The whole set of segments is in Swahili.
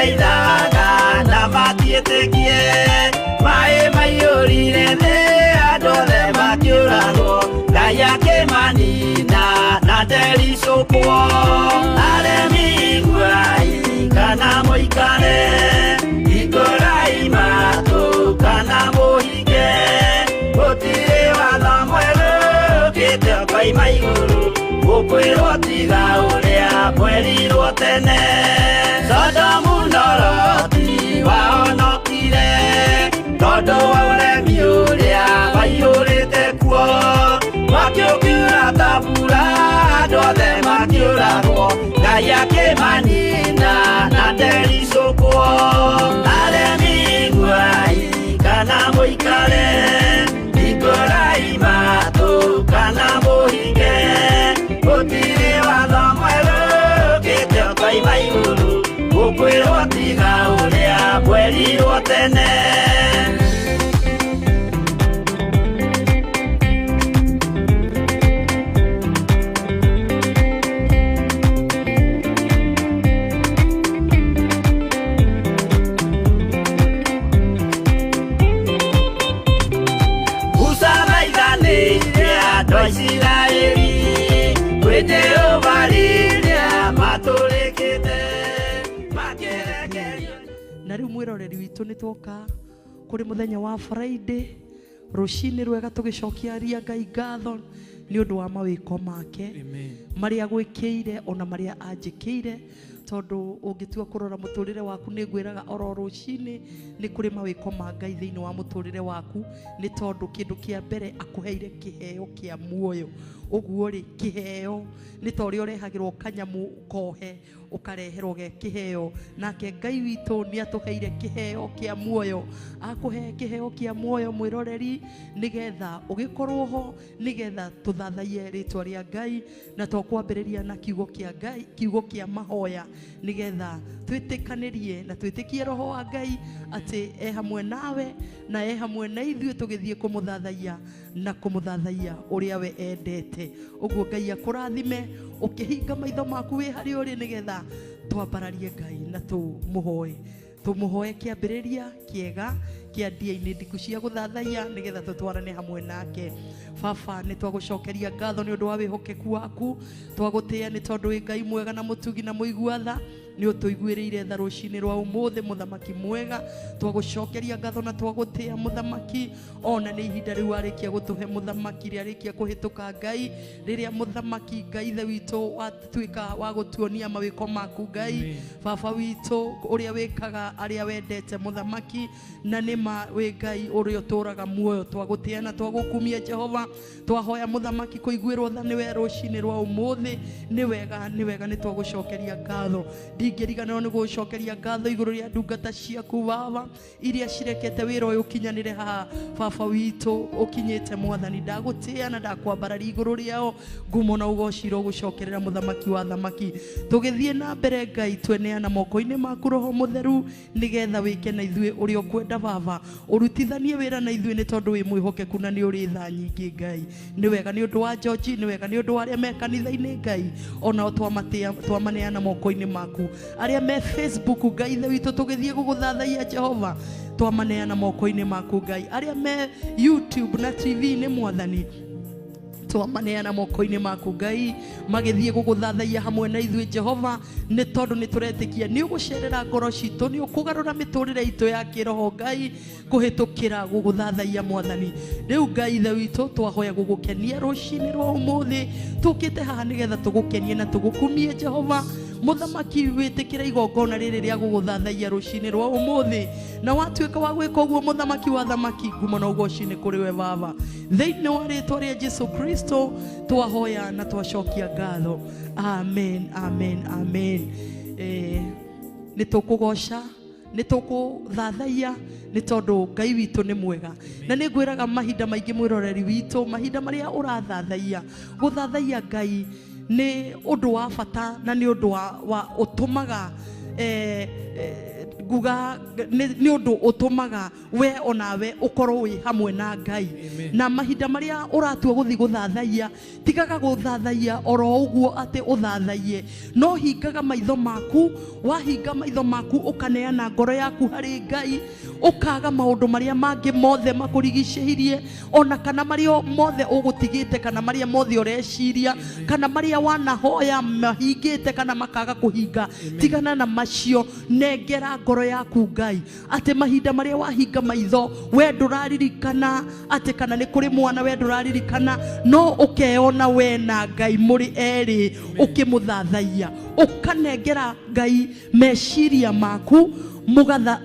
mathaithaga na matiĩtĩkie maĩ maiyũrire thĩ andũ othe makĩũragwo Ngai akĩmanina na ndericũkwo aremi iguai kana mũikare hingũrai matũ kana mũhinge gũtirĩ watho mwerũ ũkĩte ũkoima igũrũ gũkwĩrwo tiga ũrĩa kwerirwo tene Sodomu na Loti wahonokire tondũ wa ũremi ũrĩa waiyũrĩte kuo mwaki ũkiura ta mbura andũ othe makĩũragwo Ngai akĩmanina na ndericũkwo aremi iguai kana mũikare hingũrai matũ kana mũhinge gũtirĩ watho mwerũ ũkĩte ũkoima igũrũ gũkwĩrwo tiga ũrĩa kwerirwo tene na rĩu mwĩroreri witũ nĩ twoka kũrĩ mũthenya wa Friday rũcinĩ rwega tũgĩcokia Ngai ngatho nĩ ũndũ wa mawĩko make marĩa gwĩkĩire ona marĩa anjĩkĩire tondũ ũngĩtua kũrora mũtũrĩre waku nĩ ngwĩraga oro rũcinĩ nĩ kũrĩ mawĩko ma Ngai thĩinĩ wa mũtũrĩre waku nĩ tondũ kĩndũ kĩa mbere akũheire kĩheo kĩa muoyo ũguo rĩ kĩheo nĩ ta ũrĩa ũrehagĩrwo kanyamũ kohe ũkareherwo ge kĩheo nake Ngai witũ nĩ atũheire kĩheo kĩa muoyo akũhe kĩheo kĩa muoyo mwĩroreri nĩgetha ũgĩkorwo ho nĩgetha tũthathaie rĩtwa rĩa Ngai na twakwambĩrĩria na kiugo kĩa Ngai kiugo kĩa mahoya nĩgetha twĩtĩkanĩrie na twĩtĩkie roho wa Ngai atĩ hamwe nawe na hamwe na ithuĩ tũgĩthiĩ kũmũthathaia na kũmũthathaia ũrĩa we endete ũguo Ngai akũrathime ũkĩhinga maitho maku wĩ harĩa ũrĩ nĩgetha twambararie Ngai na tũmũhoe kĩambĩrĩria kĩega kĩa ndia-inĩ ndiku cia gũthathaia nĩgetha tũtwarane hamwe nake Baba nĩ twagũcokeria ngatho nĩ ũndũ wa wĩhokeku waku twagũtĩĩa nĩ tondũ wĩ Ngai mwega na mũtugi na mũiguatha nĩ ũtũiguĩrĩire tha rũcinĩ rwa ũmũthĩ mũthamaki mwega twagũcokeria ngatho na twagũtĩĩa mũthamaki ona nĩ ihinda rĩu warĩkia gũtũhe mũthamaki rĩarĩkia kũhĩtũka Ngai rĩrĩa mũthamaki Ngai ithe witũ watuĩka wa gũtuonia mawĩko maku Ngai Baba witũ ũrĩa wĩkaga arĩa wendete mũthamaki na nĩma wĩ Ngai ũrĩa ũtũraga muoyo twagũtĩĩa na twagũkumia Jehova twahoya mũthamaki kũiguĩrwo tha nĩwe rũcinĩ rwa ũmũthĩ nĩ wega nĩ twagũcokeria ngatho ndingĩriganĩrwo nĩ gũcokeria ngatho igũrũ rĩa ndungata ciaku Baba iria cirekete wĩra ũyũ ũkinyanĩre haha Baba witũ ũkinyĩte mwathani ndagũtĩĩa na ndakwambararia igũrũ rĩao ngumo na ũgociro gũcokerera mũthamaki wa thamaki tũgĩthiĩ na mbere Ngai tweneana moko-inĩ maku Roho Mũtheru nĩgetha wĩke na ithuĩ ũrĩa ũkwenda Baba ũrutithanie wĩra na ithuĩ nĩ tondũ wĩ mwĩhokeku na nĩ ũrĩ tha nyingĩ Ngai nĩ wega nĩ ũndũ wa George nĩ wega nĩ ũndũ wa arĩa me kanitha-inĩ Ngai onao twamaneana moko-inĩ maku arĩa me Facebook Ngai ithe witũ tũgĩthiĩ gũgũthathaia Jehova twamaneana moko-inĩ maku Ngai arĩa me YouTube na TV nĩ mwathani twamaneana moko-inĩ maku Ngai magĩthiĩ gũgũthathaia hamwe na ithuĩ Jehova nĩ tondũ nĩ tũretĩkia nĩ ũgũcerera ngoro citũ nĩ ũkũgarũra mĩtũrĩre itũ ya kĩroho Ngai kũhĩtũkĩra gũgũthathaia mwathani rĩu Ngai ithe witũ twahoya gũgũkenia rũcinĩ rwa ũmũthĩ tũkĩte haha nĩgetha tũgũkenie na tũgũkumie Jehova mũthamaki wĩtĩkĩra igongona rĩrĩ rĩa gũgũthathaia rũcinĩ rwa ũmũthĩ na watuĩka wa gwĩka ũguo mũthamaki wa thamaki ngumo na ũgoci-nĩ kũrĩ we Baba thĩinĩ wa rĩtwa rĩa Jesũ Kristo twahoya na twacokia ngatho amen amen amen nĩ tũkũgoca nĩ tũkũthathaia nĩ tondũ Ngai witũ nĩ mwega na nĩ ngwĩraga mahinda maingĩ mwĩroreri witũ mahinda marĩa ũrathathaia gũthathaia Ngai nĩ ũndũ wa bata na nĩ ũndũ wa ũtũmaga nguga ni undu utumaga we onawe ukorwo wi hamwe na Ngai. Na mahinda maria uratua guthi guthathaia tigaga guthathaia oro uguo ati uthathaie, no hingaga maitho maku. Wahinga maitho maku ukaneana ngoro yaku hari Ngai, ukaga maundu maria mangi mothe makurigicĩirie, ona kana maria mothe ugutigite, kana maria mothe ureciria, kana maria wanahoya mahingite kana makaga kuhinga. Tigana na macio, nengera ngoro yaku Ngai ati mahinda maria wahinga maitho we nduraririkana ati kana ni kuri mwana we nduraririkana, no ukeona we na Ngai muri eri ukimuthathaia, ukanengera Ngai meciria maku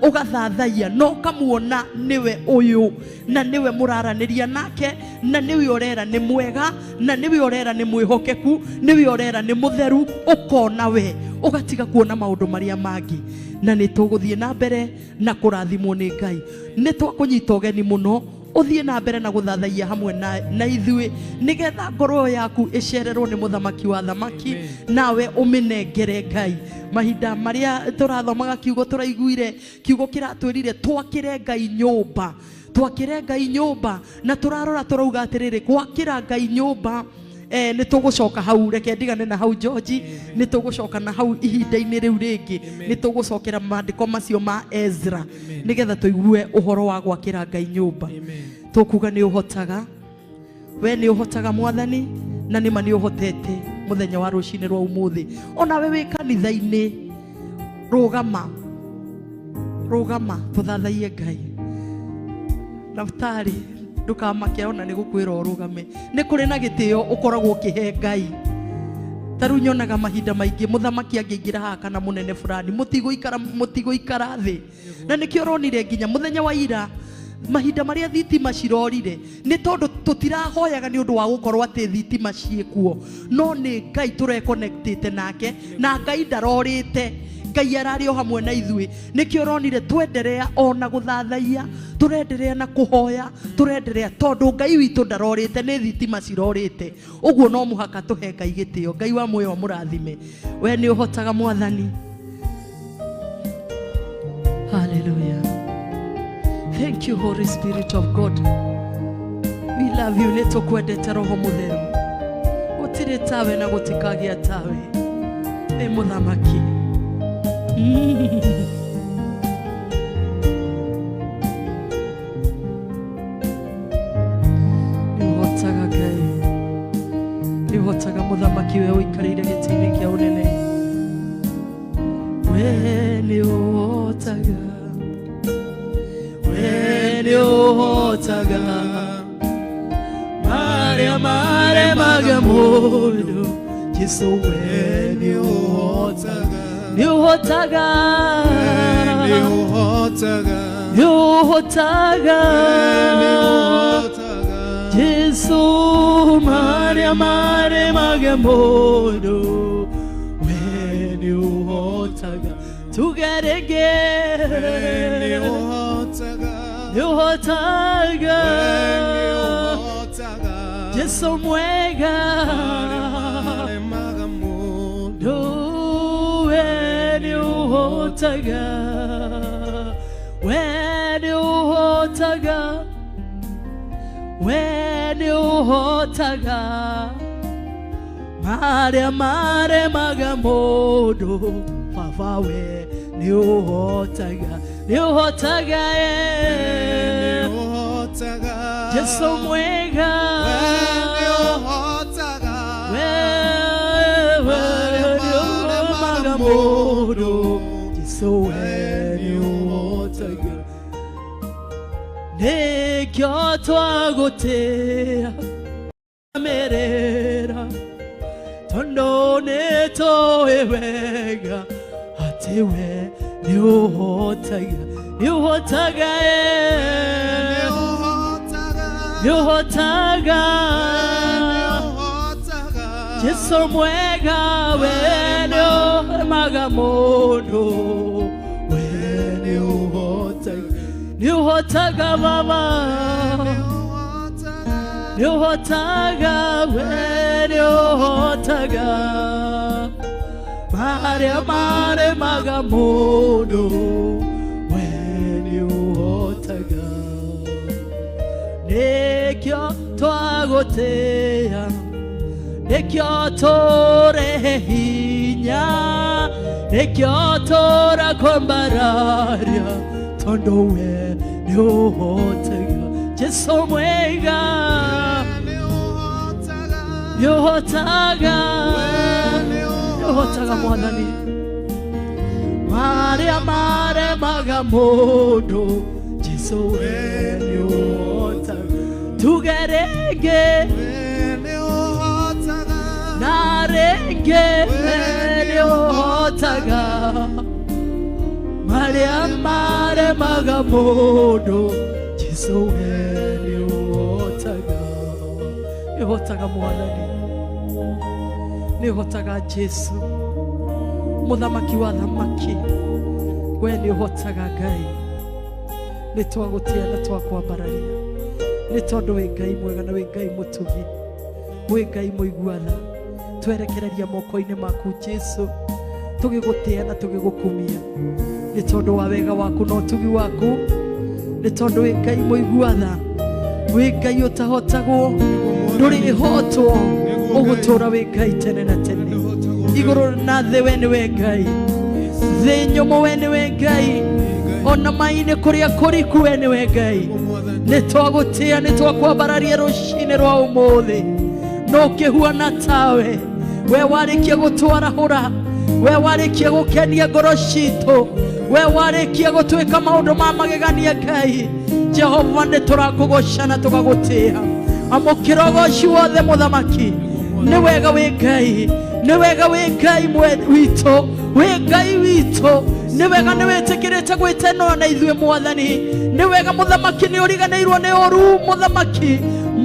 ugathathaia, no kamuona niwe uyu na niwe muraraniria nake, na niwe urera ni mwega, na niwe urera ni mwihokeku, niwe urera ni mutheru. Ukona we ugatiga kuona maundu maria mangi, na nituguthie na mbere na kurathimwo ni Ngai. Nitwakunyita ugeni muno uthie na mbere na guthathaia hamwe na ithui, nigetha ngoro yaku icererwo ni muthamaki wa thamaki, nawe uminengere Ngai. Mahinda maria turathomaga kiugo turaiguire kiugo kiratwirire twakire Ngai nyumba, twakire Ngai nyumba, na turarora turauga atiriri gwakira Ngai nyumba ni tugucoka hau. Reke ndigane na hau George, ni tugucoka na hau ihinda-ini riu ringi, ni tugucokera mandiko macio ma Ezra nigetha tuigue uhoro wa gwakira Ngai nyumba. Tukuga ni uhotaga, we ni uhotaga Mwathani, na nima ni uhotete muthenya wa rucini rwa umuthi. Ona we wi kanitha-ini, rugama tuthathaie Ngai. Naftali ndukamake ona ni gukwira urugame, ni kuri na gitio ukoragwo ukihe Ngai. Taru nyonaga mahinda maingi muthamaki angĩingĩra haha kana munene fulani mutigo ikara thi, na nikio ronire nginya muthenya wa ira mahinda maria thitima cirorire ni tondu tutirahoyaga ni undu wa gukorwo ati thitima ciekuo, no ni Ngai tureconnectite nake, na Ngai ndarorite. Ngai arari o hamwe na ithui, nikio ronire twenderea ona guthathaia, turenderea na kuhoya, turenderea tondu Ngai witu ndarorite, ni thitima cirorite. Uguo no muhaka tuhe Ngai gitio. Ngai wa muoyo murathime, we ni uhotaga Mwathani. Hallelujah. Thank you, Holy Spirit of God. We love you. Nitukwendete Roho Mutheru, gutire tawe na gutikagia tawe, we muthamaki. Nihotaga Ngai, nihotaga muthamaki we uikarire giti-ini kia unene. We nihotaga, we nihotaga maria maremaga mundu, Jesu we nihotaga, nihotaga, nihotaga, Jesu maria maremaga mundu, we nihotaga. Tugerege nihotaga, Jesu mwega, nihotaga, we nihotaga, we nihotaga maria maremaga mundu, Baba we nihotaga, nihotaga Jesu mwega, nihotaga mundu, Jesu we nihotaga. Nikyo twagutia merera, tondo nitoe wega ati we nihotaga, nihotaga nihotaga Jesu mwega, we nihotaga mundu, we nihotaga, nihotaga Baba, nihotaga, we nihotaga maria maremaga mundu, hotaga nekyo twagotea nekyo tore hinya nekyo tora kwambararia tondo we ni hotaga Jesu mwega ni hotaga mwathani Maria mare magamodo Jesu we ni hotaga tugerenge narenge ni hotaga Maria mare magamodo Jesu we ni hotaga mwathani ni hotaga Jesu muthamaki wa thamaki we ni hotaga Ngai ni twagutia na twakwambararia ni tondu wi Ngai mwega na wi Ngai mutugi wi Ngai muiguana twerekereria moko-ini maku Jesu tugigutia na tugigukumia ni tondu wa wega waku na utugi waku ni tondu wi Ngai muiguana wi Ngai utahotagwo nduri hotwo ugutura wi Ngai tene na tene iguru na thĩ we ni wi Ngai thĩ nyumu we ni wi Ngai ona maine kuria kuriku we ni wi Ngai ni twagutia ni twakwambararia rucini rwa umuthi no kihuana tawe we warikia gutwarahura we warikia gukenia ngoro citu we warikia gutwika maundu ma magegania Ngai Jehova ni turakugocana tugagutia amukira ugoci wothe muthamaki ni wega wi Ngai ni wega wi Ngai witũ wi Ngai witũ ni wega ni witikirite gwitenwo na ithuĩ mwathani ni wega muthamaki ni uriganĩirwo ni ũru muthamaki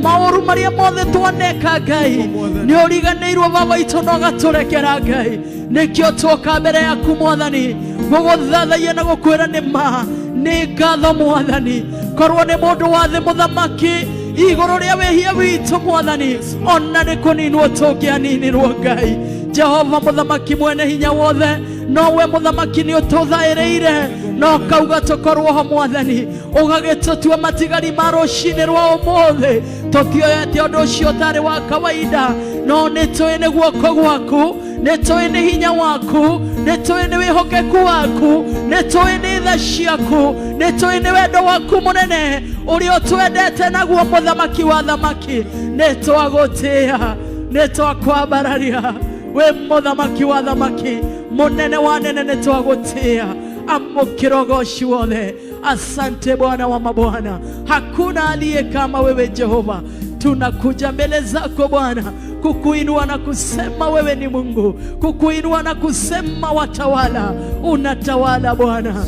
maũru maria mothe twaneka Ngai ni uriganĩirwo baba witũ no gaturekera Ngai nikio twoka mbere yaku mwathani gũgũthathaiya na gũkwĩra nĩ ma nĩ ngatho mwathani korwo nĩ mũndũ wa thĩ muthamaki igũrũ rĩa wĩhia witũ mwathani ona nĩ kũninwo tũngĩaninirwo Ngai Jehova muthamaki mwene hinya wothe nowe muthamaki ni ututhaĩrĩire no kauga tukorwo ho mwathani ũgagĩtũtua matigari ma rũcinĩ rwa ũmũthĩ tũtioete ũndũ ũcio ũtarĩ wa kawaida no nĩ tũĩ nĩ guoko gwaku nĩ tũĩ nĩ hinya waku nĩ tũĩ nĩ wĩhokeku waku nĩ tũĩ nĩ tha ciaku nĩ tũĩ nĩ wendo waku mũnene ũrĩa ũtwendete naguo muthamaki wa thamaki nĩ twagũtĩĩa nĩ twakwambararia we muthamaki wa thamaki munene wa nene nĩ twagũtĩĩa amukira ugoci wothe asante Bwana wa mabwana hakuna aliye kama wewe Jehova tunakuja mbele zako Bwana kukuinua na kusema wewe ni Mungu kukuinua na kusema watawala unatawala Bwana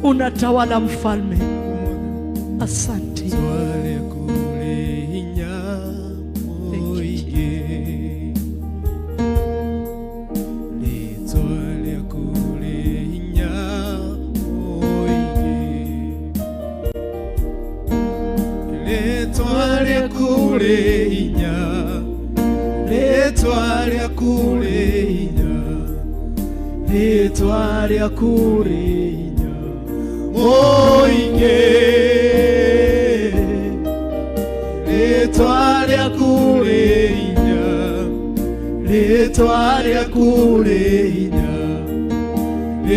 unatawala mfalme asante Letwaria kurinya moinge letwaria kurinya letwaria kurinya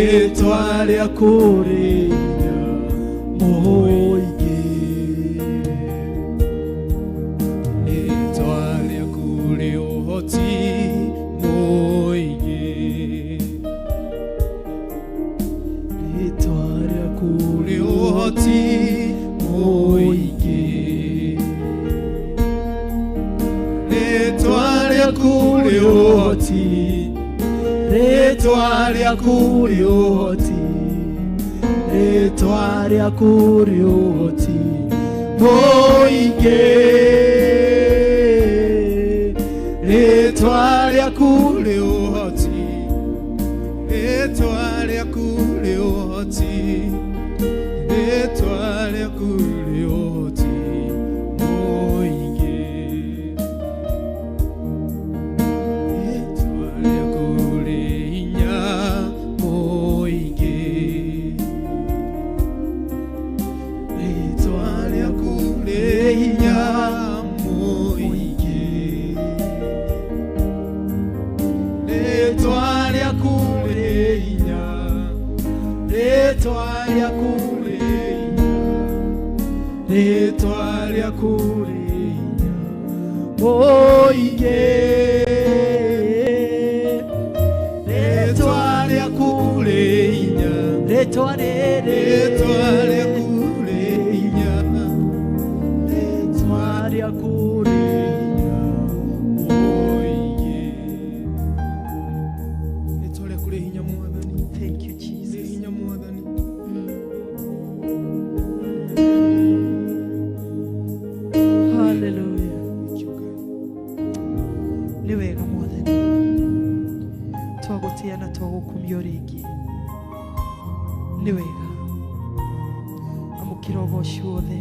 letwaria kurinya moinge letwaria kuri ohoti Letwaria kurioti moinge letwaria kurioti letwaria kurioti letwaria kurioti moinge letwaria kurinya moinge Thank you, Jesus. Hallelujah. Nĩ wega Mwathani, twagũtĩa na twagũkumio rĩngĩ. Nĩ wega amũkĩra ũgooci wothe.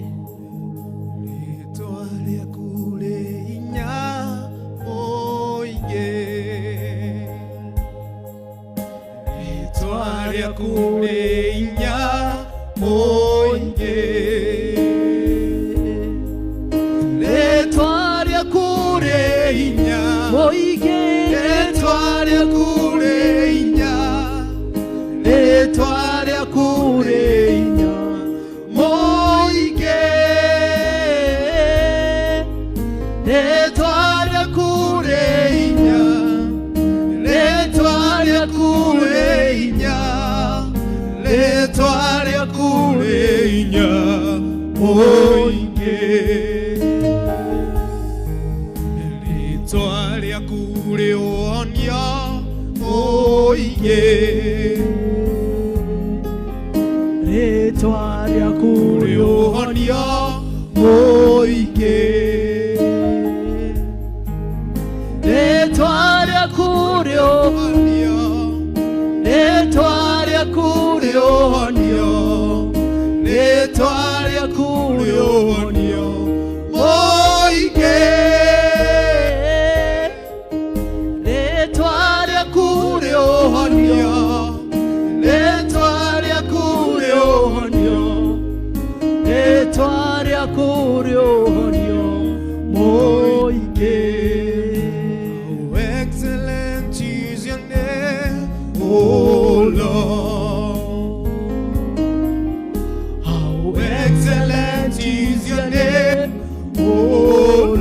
Rĩĩtwa rĩaku rĩ hinya mũingĩ, rĩĩtwa rĩaku rĩ hinya mũingĩ, rĩĩtwa rĩaku rĩ hinya Mũingĩ, rĩĩtwa rĩaku rĩ hinya, rĩĩtwa rĩaku rĩ hinya mũingĩ, rĩĩtwa rĩaku rĩ hinya, rĩĩtwa rĩaku rĩ hinya, rĩĩtwa rĩaku rĩ hinya mũingĩ, rĩĩtwa rĩaku rĩ ũhonia mũingĩ, rĩĩtwa rĩaku rĩ ũhonia mũingĩ, rĩĩtwa rĩaku rĩ ũhonia, rĩĩtwa rĩaku rĩ ũhonia, rĩĩtwa rĩaku rĩ ũhonia mũingĩ, rĩĩtwa rĩaku rĩ ũhonia, rĩĩtwa rĩaku rĩ ũhonia, rĩĩtwa rĩaku rĩ ũhonio mũingĩ. How excellent is your name, O Lord. How excellent is your name, O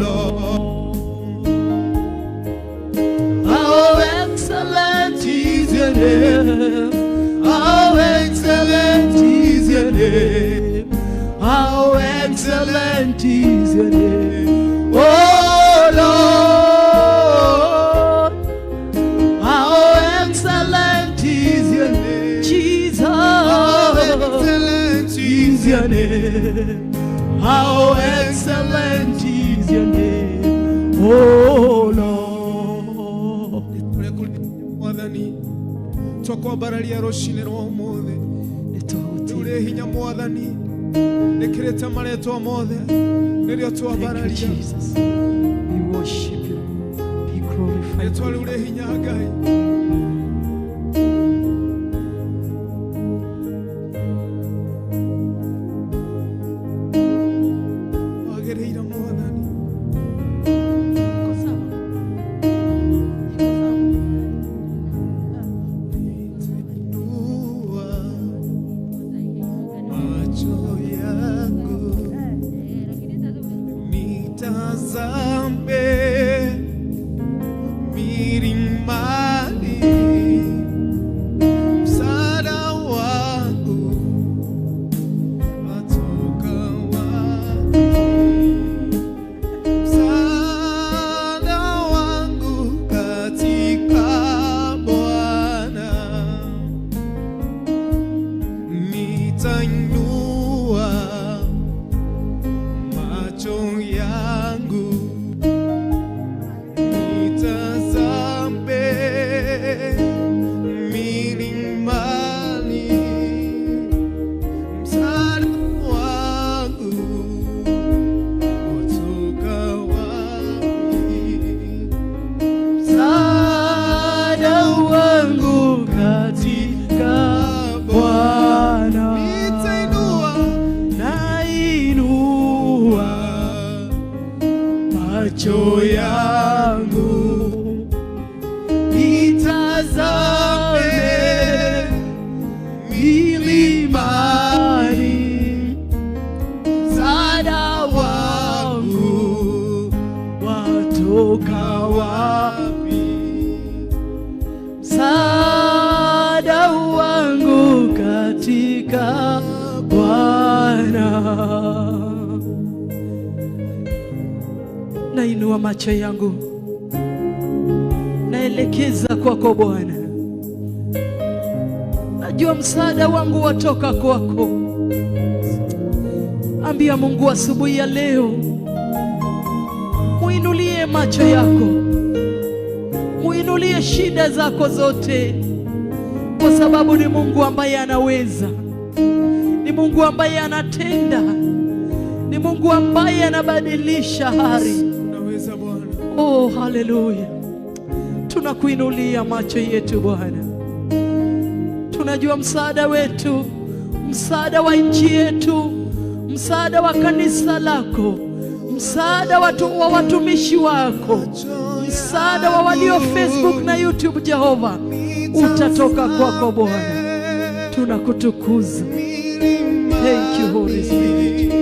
Lord. How excellent is your name. How excellent is your name, How excellent is your name, O Lord. how excellent is your name, Jesus. How excellent is your name, How excellent is your name, oh Lord. Mwathani twakwambararia rũcinĩ rwa ũmũthĩ, tũrĩ hinya Mwathani, nĩkĩrĩte marĩtwa mothe nĩrĩo Thank you, twambararia, Jesus. We worship you. Be glorified. rĩtwa rĩu rĩ hinya Ngai. Wagĩrĩire Mwathani, inua macho yangu nitazame milimani, msaada wangu watoka wapi? Msaada wangu katika Bwana, nitainua macho yangu nitazame milimani, msaada wangu watoka wapi? Msaada wangu katika Bwana, Nitainua nainua macho yangu nitazame milima watoka wapi? Msaada wangu katika Bwana. Nainua macho yangu, naelekeza kwako Bwana. Najua msaada wangu watoka kwako. Ambia Mungu asubuhi ya leo, muinulie macho yako, muinulie shida zako zote, kwa sababu ni Mungu ambaye anaweza, ni Mungu ambaye anatenda, ni Mungu ambaye anabadilisha hali. Naweza Bwana. Oh, haleluya. Tunakuinulia macho yetu Bwana. Tunajua msaada wetu, msaada wa nchi yetu, msaada wa kanisa lako, msaada wa watumishi wako, msaada wa walio Facebook na YouTube, Jehova, utatoka kwako Bwana. Tunakutukuza. Thank you Holy Spirit.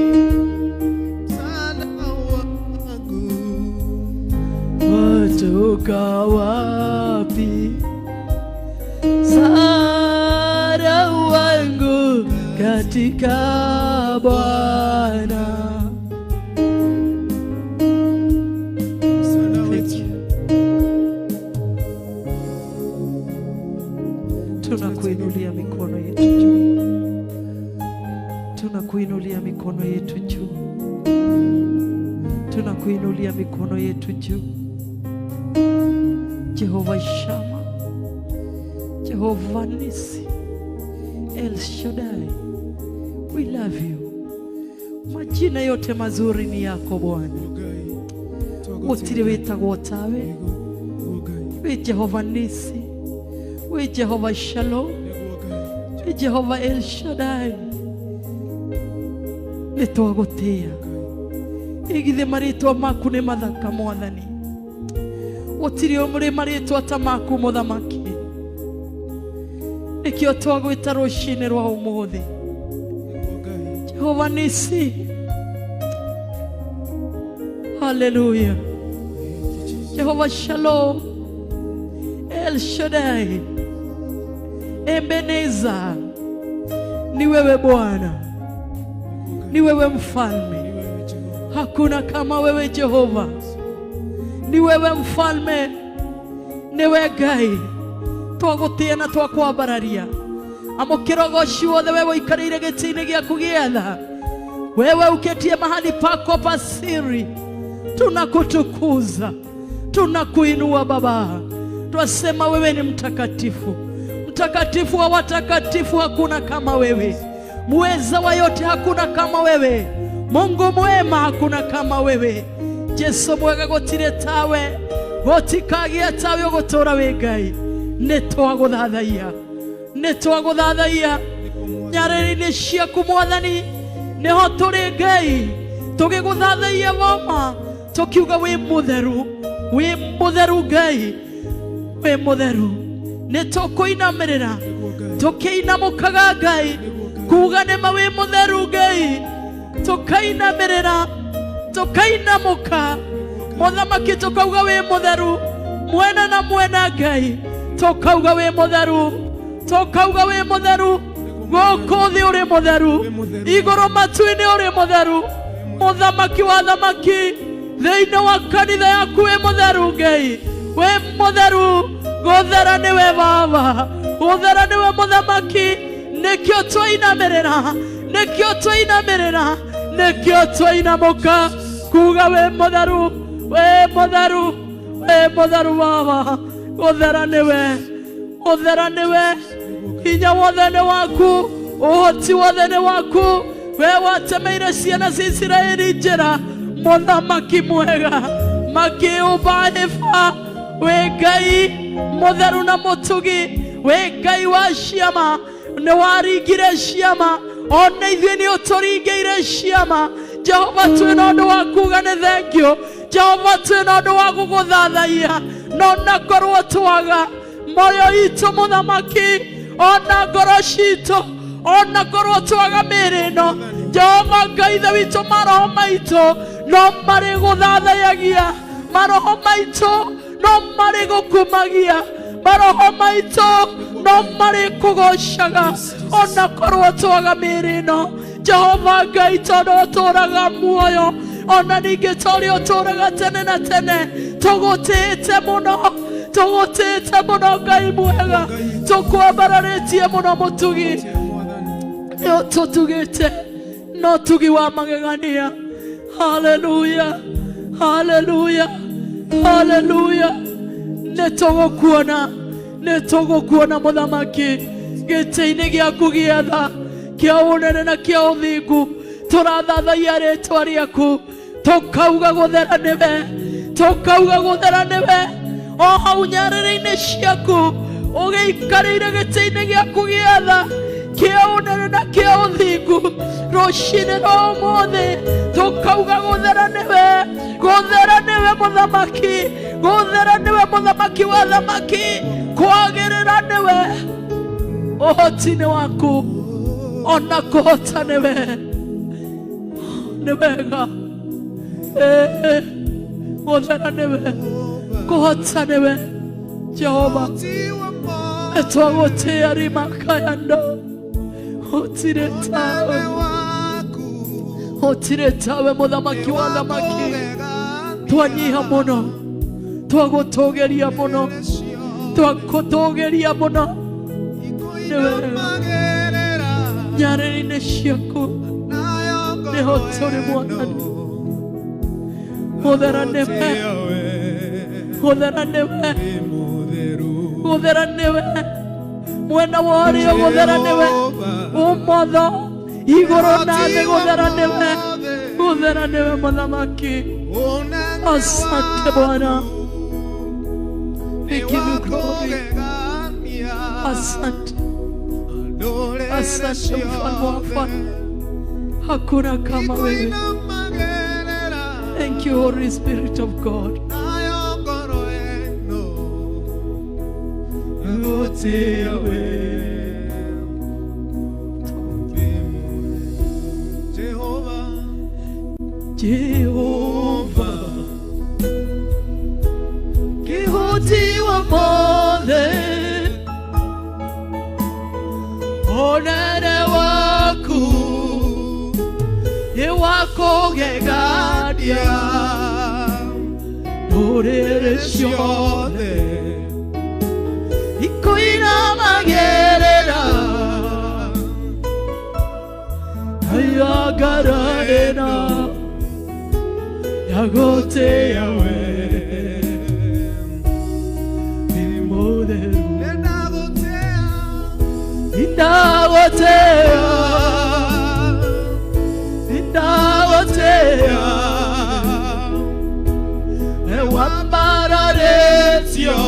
Watoka wapi? Msaada wangu katika Bwana. Tunakuinulia mikono yetu juu, tunakuinulia mikono yetu juu, tunakuinulia mikono yetu juu. Jehova Shama, Jehova Nisi, El Shaddai, we love you. Majina yote mazuri ni yako Bwana. Wotire wetagwo tawe, we Jehova Nisi, we Jehova Shalom, we Jehova El Shaddai. Nitwagutia igithe maritwa maku ni mathaka Mwathani. Wotire omure maritwa ta maku Muthamaki. Nikio twagwita rucini rwa umuthi. Jehova Nisi, hallelujah. Jehova Shalom, El Shaddai, Ebeneza, ni wewe Bwana, ni wewe mfalme. Hakuna kama wewe Jehova, ni wewe mfalme, ni wewe Ngai. Twagutia na twakwambararia amukira goci wothe wewe ikarire gitini giaku giatha, wewe uketie mahali pako pasiri. Tunakutukuza, tunakuinua Baba. Twasema wewe ni mtakatifu, mtakatifu wa watakatifu. Hakuna kama wewe, muweza wa yote hakuna kama wewe, Mungu mwema hakuna kama wewe. Jesu mwega gotire tawe, gotikagia tawe ogotora we Ngai. Nitwaguthathaia, nitwaguthathaia nyarĩrĩ-inĩ ciaku Mwathani, niho tũrĩ Ngai tũgĩgũthathaia Baba, tũkiuga wĩ mũtheru, wĩ mũtheru Ngai, wĩ mũtheru. Nĩtũkũinamĩrĩra tũkĩinamũkaga Ngai, kuuga nĩma wĩ mũtheru Ngai, tũkainamĩrĩra tũkainamũka Mũthamaki, tũkauga wĩ mũtheru mwena na mwena Ngai, tũkauga wĩ mũtheru, tũkauga wĩ mũtheru. Gũkũ thĩ ũrĩ mũtheru, igũrũ matu-inĩ ũrĩ mũtheru, Mũthamaki wa thamaki, thĩinĩ wa kanitha yaku wĩ mũtheru Ngai, wĩ mũtheru. Gũthera nĩwe Baba, gũthera nĩwe Mũthamaki. Nĩkĩo twainamĩrĩra, nĩkĩo twainamĩrĩra, nĩkĩo twainamũka kuuga wĩ mũtheru, wĩ mũtheru, wĩ mũtheru Baba. Gũthera nĩwe, gũthera nĩwe, hinya wothe nĩ waku, ũhoti wothe nĩ waku. We watemeire ciana cia Isiraeli njĩra, Mũthamaki mwega, makĩũmba hĩba. We Ngai mũtheru na mũtugi, we Ngai wa ciama, nĩ waringire ciama, ona ithuĩ nĩ ũtũringĩire ciama. Jehova, twĩ na ũndũ wa kuuga nĩ thengio. Jehova, twĩ na ũndũ wa gũgũthathaia, no na korwo twaga moyo itũ Mũthamaki, ona ngoro citũ, ona korwo twaga mĩĩrĩ ĩno, Jehova Ngai ithe witũ, maroho maitũ no marĩ gũthathaiagia, maroho maitũ no marĩ gũkumagia, maroho maitũ no marĩ kũgocaga ona korwo twaga mĩĩrĩ ĩno. Jehova Ngai tondũ ũtũũraga muoyo, ona ningĩ tondũ ũtũũraga tene na tene, tũgũtĩĩte mũno, tũgũtĩĩte mũno Ngai mwega, tũkwambararĩtie mũno mũtugi, tũtugĩte no tugi wa magegania. Haleluya, haleluya, haleluya. Nĩtũgũkuona mũthamaki gĩtĩ-inĩ gĩaku gĩa tha kĩa ũnene na kĩa ũthingu. Tũrathathaia rĩĩtwa rĩaku, tũkauga gũthera nĩwe, tũkauga gũthera nĩwe. O hau nyarĩrĩ-inĩ ciaku ũgĩikarĩire gĩtĩ-inĩ gĩaku gĩa tha kĩa ũnene na kĩa ũthingu, rũciinĩ rwa ũmũthĩ tũkauga gũthera nĩwe, gũthera nĩwe mũthamaki, gũthera nĩwe mũthamaki wa thamaki, kwagĩrĩra nĩwe, ũhoti-inĩ waku ona kũhota nĩwe. Nĩ wega gũthera nĩwe, kũhota nĩwe Jehova. Nĩtwagũtĩĩa rimakayanda, gũtirĩ tawe, gũtirĩ tawe mũthamaki wa thamaki. Twanyiha mũno, twagũtũũgĩria mũno, twagũtũũgĩria mũno. Nĩ wega nyarĩrĩ-inĩ ciaku nĩho tũrĩ Mwathani. Gũthera nĩwe, gũthera nĩwe, gũthera nĩwe, mwena wa ũrĩo gũthera nĩwe, ũmotho igũrũ na thĩ gũthera nĩwe, gũthera nĩwe mũthamaki. Asante Bwana, we give you glory. Asante, asante mfalme wa wafalme, hakuna kama wewe. Thank you Holy Spirit of God. Jehova kihoti wa mothe, onere waku ye wako gegadia, ndũrĩrĩ ciothe ikoina magerera, ayagara ena yagũtĩĩa we, wĩ mũtheru. Ndagũtĩĩa, ndagũtĩĩa, wambararĩtio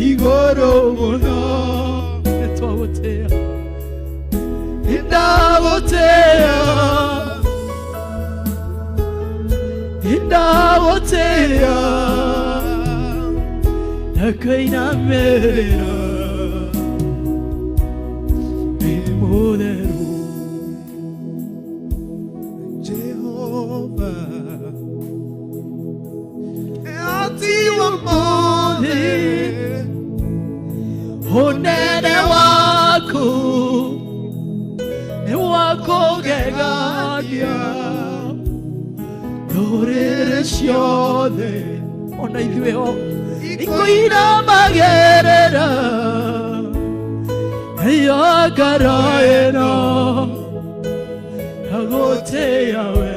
igũrũ mũno. Nĩtwagũtĩĩa, ndagũtĩĩa, ndagũtĩĩa, ndakainamĩrĩra, wĩ mũtheru Jehova. Unene waku ni wako gegadia, ndũrĩrĩ ciothe ona ithuĩ ikoina magerera, ayagara ĩno yagũtĩĩa we,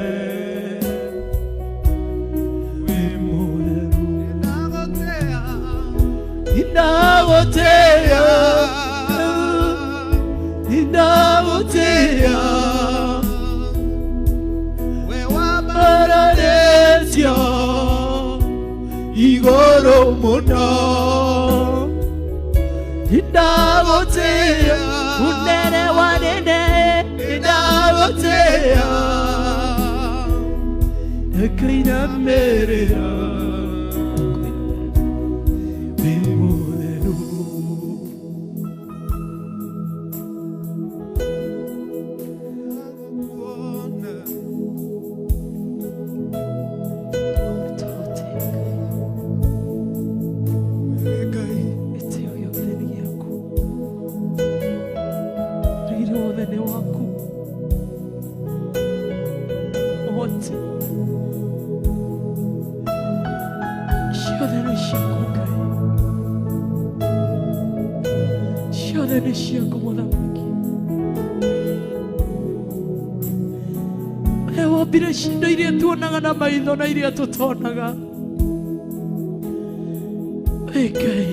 ndagũtĩĩa, ndagũtĩĩa, we wambararĩtio igũrũ mũno. Ndagũtĩĩa, ũnene wa nene, ndagũtĩĩa, ndakainamĩrĩra, ciaku Ngai, ciothe nĩ ciaku Mũthamaki. We wombire indo iria tuonaga na maitho na iria tũtonaga. We Ngai,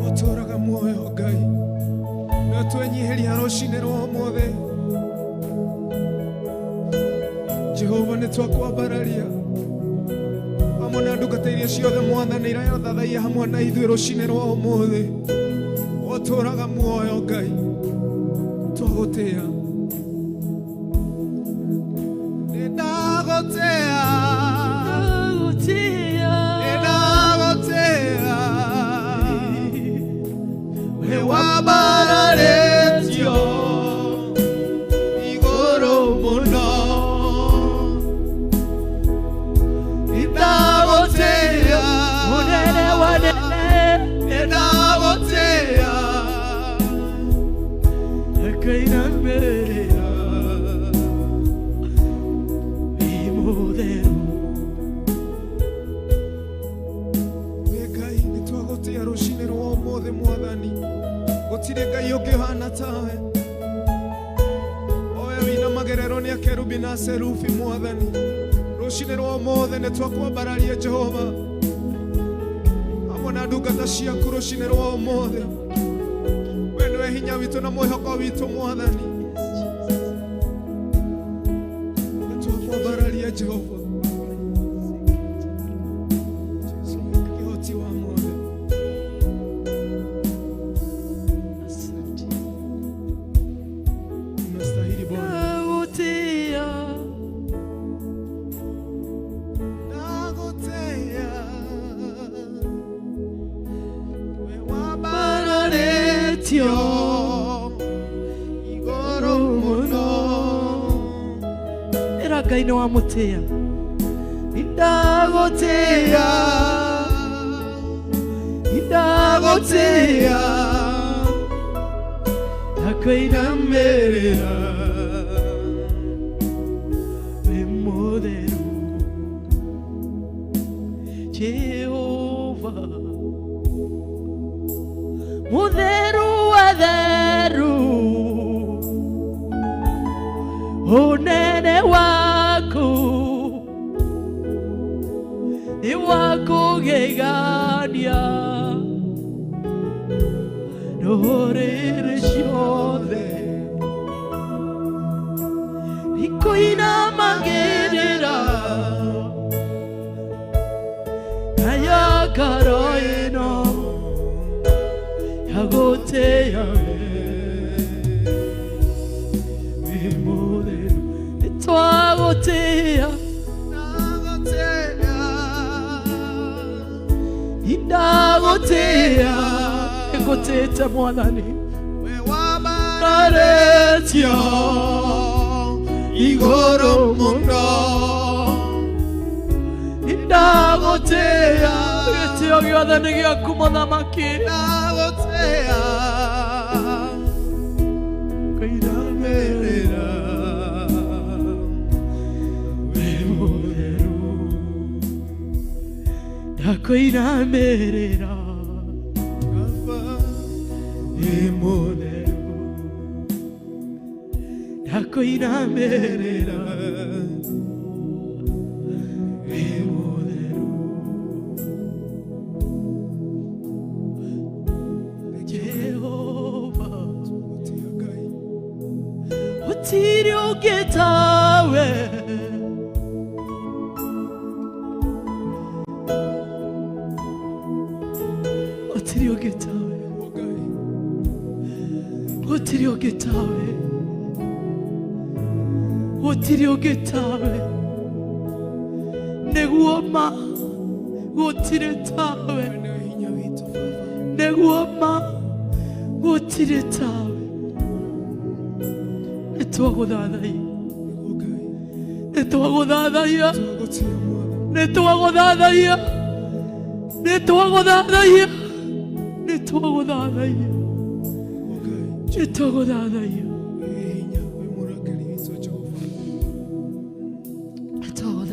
ũtũũraga muoyo Ngai, na twenyihiria rũcinĩ rwa ũmũthĩ. Jehova nĩ twakwambararia hamwe na ndungata iria ciothe Mwathani irathathaia hamwe na ithuĩ rũcinĩ rwa ũmũthĩ. Ũtũũraga muoyo Ngai, twagũtĩĩa. Nĩndagũtĩĩa, nĩndagũtĩĩa, we wambararĩtio igũrũ mũno. Nĩndagũtĩĩa, mũnene wa nene, nĩndagũtĩĩa, akainamĩrĩra wĩ mũtheru. We Ngai, nĩtwagũtĩĩa rũcinĩ rwa ũmũthĩ Mwathani. Gũtirĩ Ngai ũngĩhana tawe, owe wĩinamagĩrĩrwo nĩ akerubi na serufi Mwathani. Rũcinĩ rwa ũmũthĩ nĩtwakwambararia Jehova hamwe na ndungata ciaku rũcinĩ rwa ũmũthĩ. We nĩwe hinya witũ na mwĩhoko witũ Mwathani. Nĩtwakwambararia Jehova, kĩhoti wa Mwathani. Unastahili Bwana. Nagũtĩĩa, we wambararĩtio igũrũ mũno. Ĩra Ngai nĩ wamũtĩĩa. Nĩndagũtĩĩa, Nĩndagũtĩĩa, akainamĩrĩra wĩ mũtheru. Jehova mũtheru wa theru, ũnene waku nĩ wa kũgegania. Ndũrĩrĩ ciothe ikũinamagĩrĩra, nayo ngoro ĩno yagũtĩĩa wĩ mũtheru. Nĩtwagũtĩĩa, nagũtĩĩa, nĩndagũtĩĩa, ngũtĩte Mwathani. we wambararĩtio igũrũ mũno. Nĩndagũtĩĩa, gĩtĩo gĩothe nĩ gĩaku Mũthamaki. Nagũtĩĩa, Akainamĩrĩra wĩ mũtheru. Ndakwĩinamĩrĩra wĩ mũtheru. Ndakwĩinamĩrĩra wĩ mũtheru. Jehova gũtirĩ ũngĩ tawe, gũtirĩ ũngĩ tawe, gũtirĩ ũngĩ tawe, gũtirĩ ũngĩ tawe. Nĩguo ma gũtirĩ tawe, nĩguo ma gũtirĩ tawe. Nĩtwagũthathaiya, nĩtwagũthathaiya, nĩtwagũthathaiya, nĩtwagũthathaiya, nĩtwagũthathaiya, nĩtwagũthathaiya, nĩtwagũthathaiya.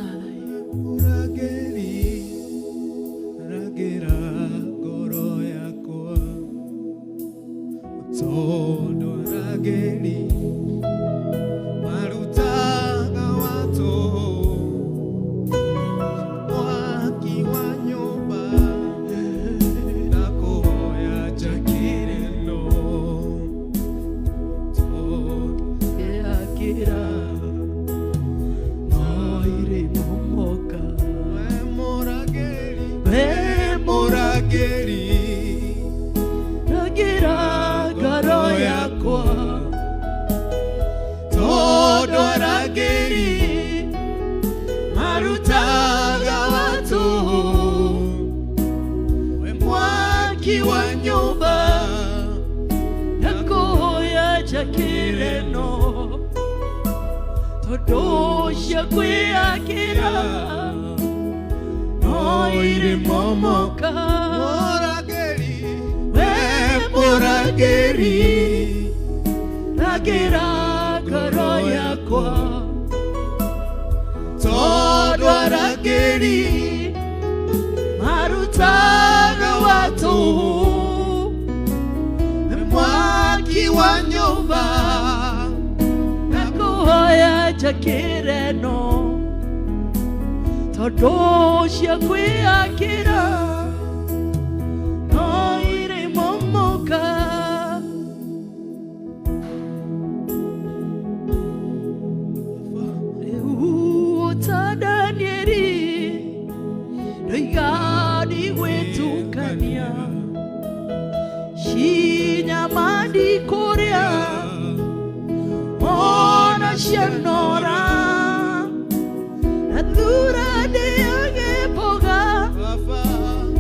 akira noire momoka Morageri nagira ngoro yakwa todo arageri marutaga watu we mwaki wa nyumba nakuhoya jakireno todosha kwiakira noire momoka Morageri nagira ngoro yakwa todo arageri marutaga watu mwaki wa nyumba nakuhoya jakireno todosha kwiakira noire momoka Danieli Noigadi wetukania Shinyamadi Korea Mona Shanora Nadura de Ageboga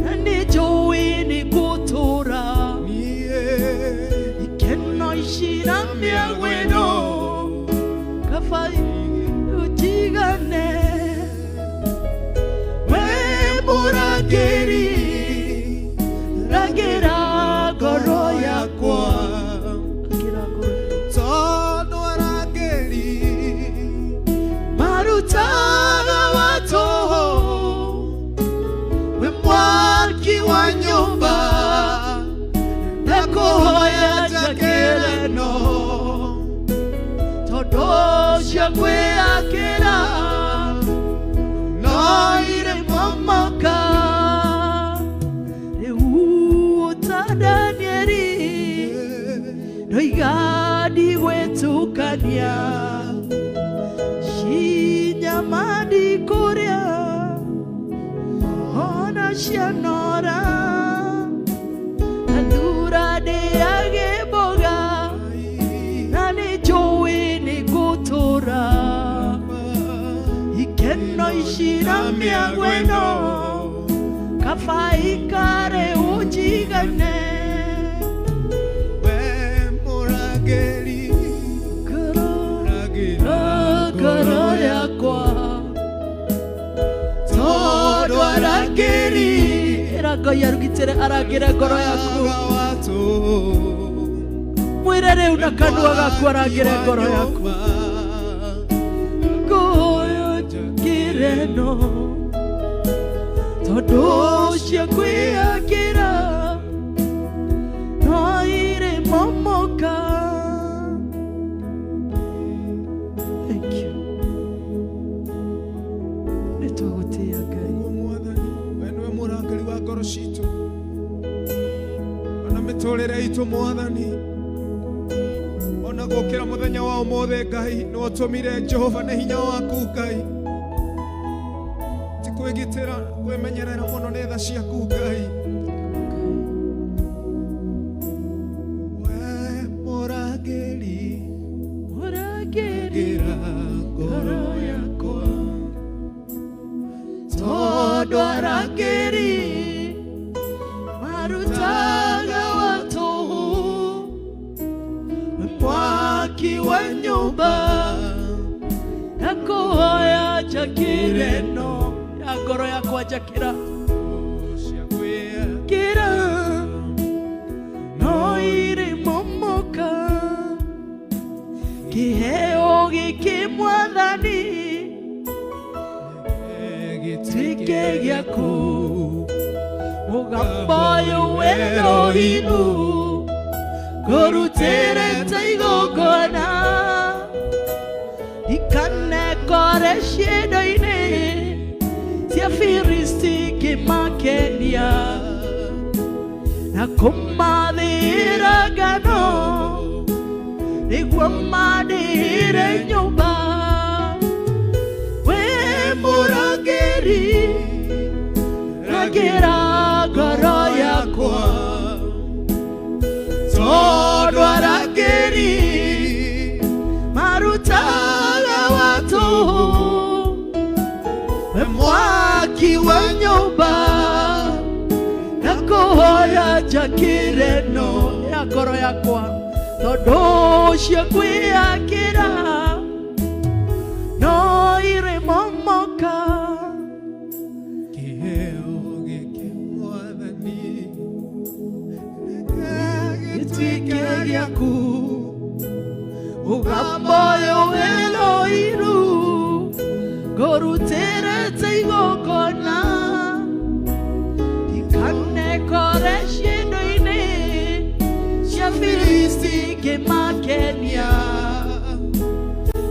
Nande Joini Kutura Ikeno Ishinambia Weno Kafai Ujigane Morageri Ragira ngoro yakwa todo arageri marutaga watu we mwaki wa nyumba nakuhoya jakireno todosha kwiakira noire momoka Danieli Noigadi wetukania Shinyamadi Korea Ona Shanora Nadura de Ageboga Nani Joini Kutura Ikeno Ishinambia Weno Kafaikare ujigane Morageri ngoro yakwa todo arageri irago yarugitire aragira ngoro yaku watu mwire riu na kanua gaku aragire ngoro yaku nguhoya jakireno todosha kwiakira noire momoka. Thank you. Nitwagutia Ngai Mwathani we niwe mũrangĩri wa ngoro citũ ona mĩtũrĩre itũ Mwathani ona gũkĩra mũthenya wa ũmũthĩ Ngai nĩ ũtũmire Jehova nĩ hinya waku Ngai ti kwĩgitĩra kwĩmenyerera mũno nĩ tha ciaku Ngai we mũrangĩri ngoro yakwa todo arageri marutaga watu mwaki wa nyumba nakuhoya jakireno ya ngoro yakwa jakira kira noire momoka kiheo giki Mwathani gĩtwĩke gĩaku mũgambo ũyũ wĩrohinu ngũrutĩre ta igongona ikanekore ciendo-inĩ cia Filisti ngĩmakenia na kũmathĩra ngano niguo madire nyumba we murangiri ragira ngoro yakwa tondu arangiri marutaga watu we mwaki wa nyumba nakuhoya njakire no ya ngoro yakwa tondu ucio ngwiakira no ire momoka kiheo giki mwathani gituike giaku ugambo uyu wiloiru ngurutirite igongona ikanekore ciendo-ini cia Filisti ngimakenia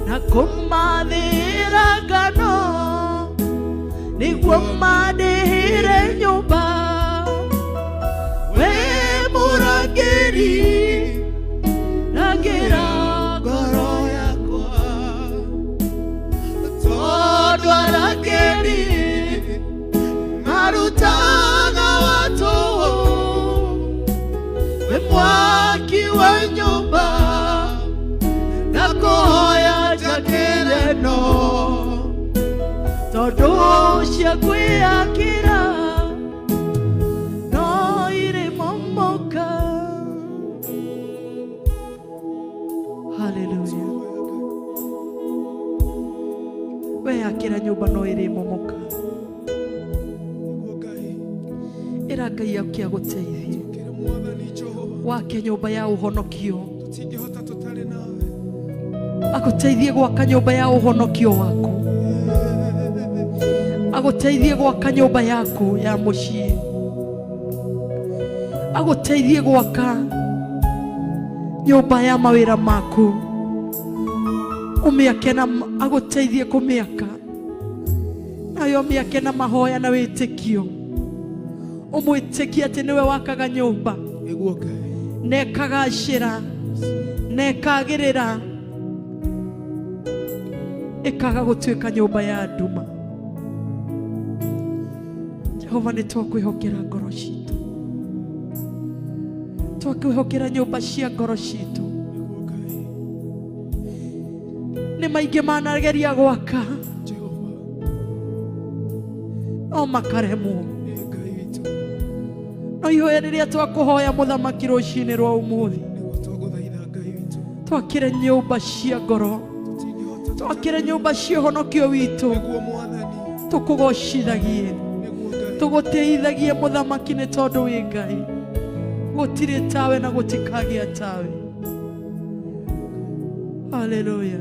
na kumathira ngano niguo mandihire nyumba we murangiri rangira ngoro yakwa tondu arangiri marutaga watu we mwaki wa nyumba nakuhoya njakire no tondu ucio ngwiakira no iri momoka. Haleluya. We akira nyumba no iri momoka ira Ngai akia guteithie wake nyumba ya uhonokio aguteithie gwaka nyumba ya uhonokio waku aguteithie gwaka nyumba yaku ya mucii aguteithie gwaka nyumba ya mawira maku umiake na aguteithie kumiaka nayo miake na mahoya na witikio umwitikie ati niwe wakaga nyumba nekagacira nekagirira ikaga gutuika nyumba ya nduma. Jehova ni twakwihokera ngoro citu twakwihokera nyumba cia ngoro citu ni maingi manageria gwaka o makaremwo no ihoya riria twakuhoya muthamaki rucini rwa umuthi twakire nyumba cia ngoro twakire nyumba cia honokio witu tukugocithagie tugutiithagie muthamaki ni tondu wi Ngai gutiri tawe na gutikagia tawe. Haleluya.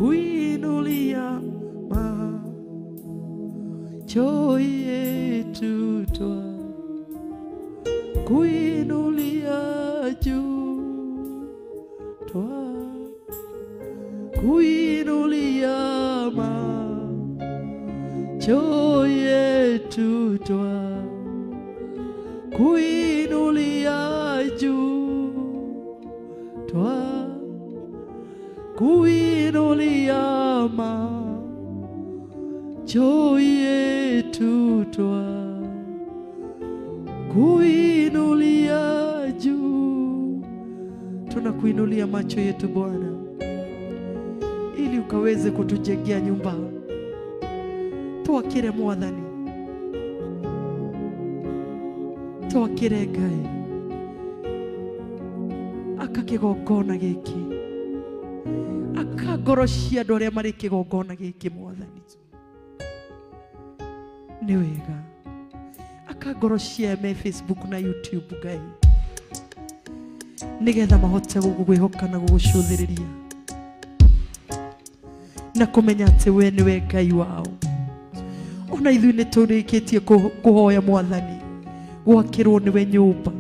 Kuinulia macho yetu kuinulia juu kuinulia macho yetu kuinulia juu kuinulia macho yetu kuinulia juu. Tunakuinulia macho yetu Bwana ili ukaweze kutujengea nyumba. Twakire Mwathani, twakire Ngai akakigongona giki akagorocia andu aria mari kigongona giki Mwathani ni wega akagorocia me Facebook na YouTube Ngai nigetha mahote gugwihoka na gugucuthiriria na kumenya ati we niwe Ngai wao. Ona ithui ni turikitie kuhoya Mwathani gwakirwo niwe nyumba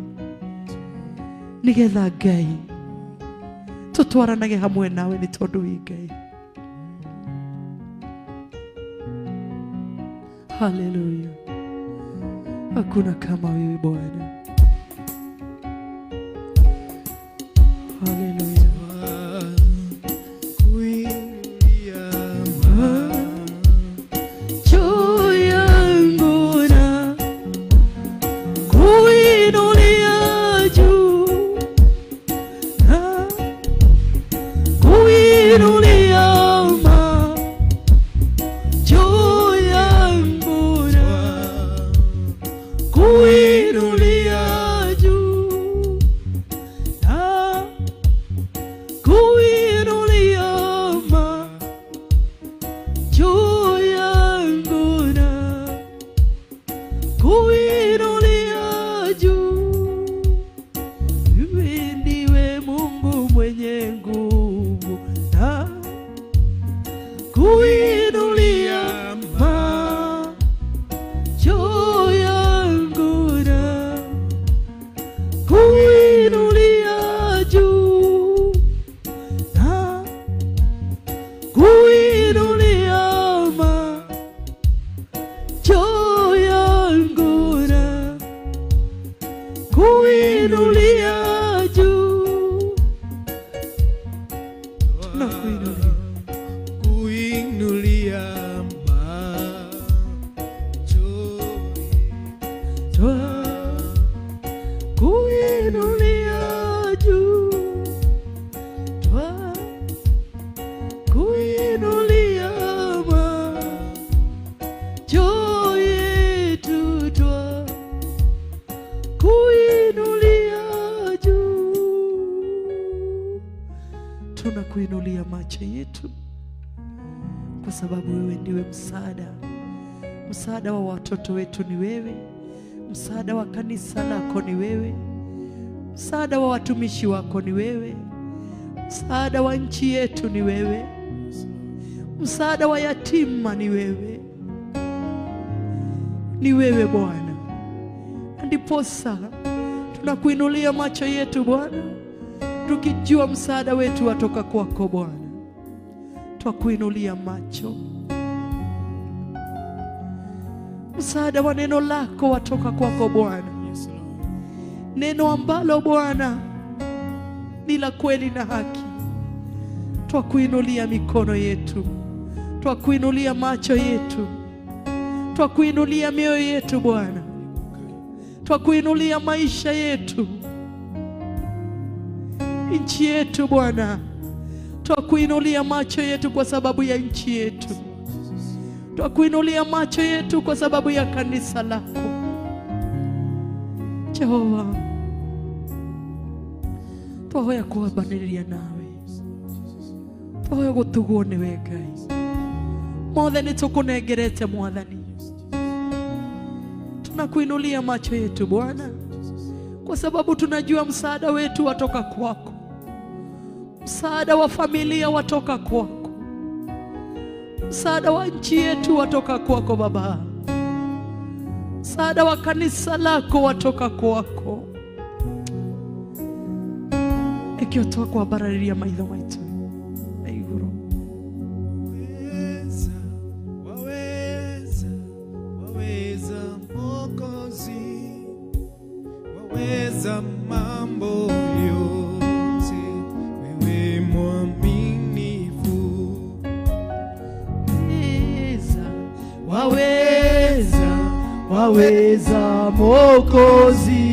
nigetha Ngai tutwaranage hamwe nawe ni tondu wi Ngai. Haleluya. Hakuna kama wewe Bwana. tunakuinulia macho yetu kwa sababu wewe ndiwe msaada. Msaada wa watoto wetu ni wewe, msaada wa kanisa lako ni wewe, msaada wa watumishi wako ni wewe, msaada wa nchi yetu ni wewe, msaada wa yatima ni wewe. Ni wewe Bwana. Ndiposa tunakuinulia macho yetu Bwana, tukijua msaada wetu watoka kwako Bwana. Twakuinulia macho, msaada wa neno lako watoka kwako Bwana, neno ambalo Bwana ni la kweli na haki. Twakuinulia mikono yetu, twakuinulia macho yetu, twakuinulia mioyo yetu Bwana, twakuinulia maisha yetu, nchi yetu Bwana. Twakuinulia macho yetu kwa sababu ya nchi yetu, twakuinulia macho yetu kwa sababu ya kanisa lako Jehova. Twahoya kuhabanĩrĩria nawe, twahoya gũtugwo nĩ we Ngai. Mothe nĩ tũkũnengerete Mwathani. Tunakuinulia macho yetu Bwana kwa sababu tunajua msaada wetu watoka kwako. Msaada wa familia watoka kwako, msaada wa nchi yetu watoka kwako Baba, msaada wa kanisa lako watoka kwako. Ikio twakwambarĩria maitho maitũ na igũrũ. Waweza Mwokozi, waweza mambo yote, wewe mwaminifu. Waweza Mwokozi,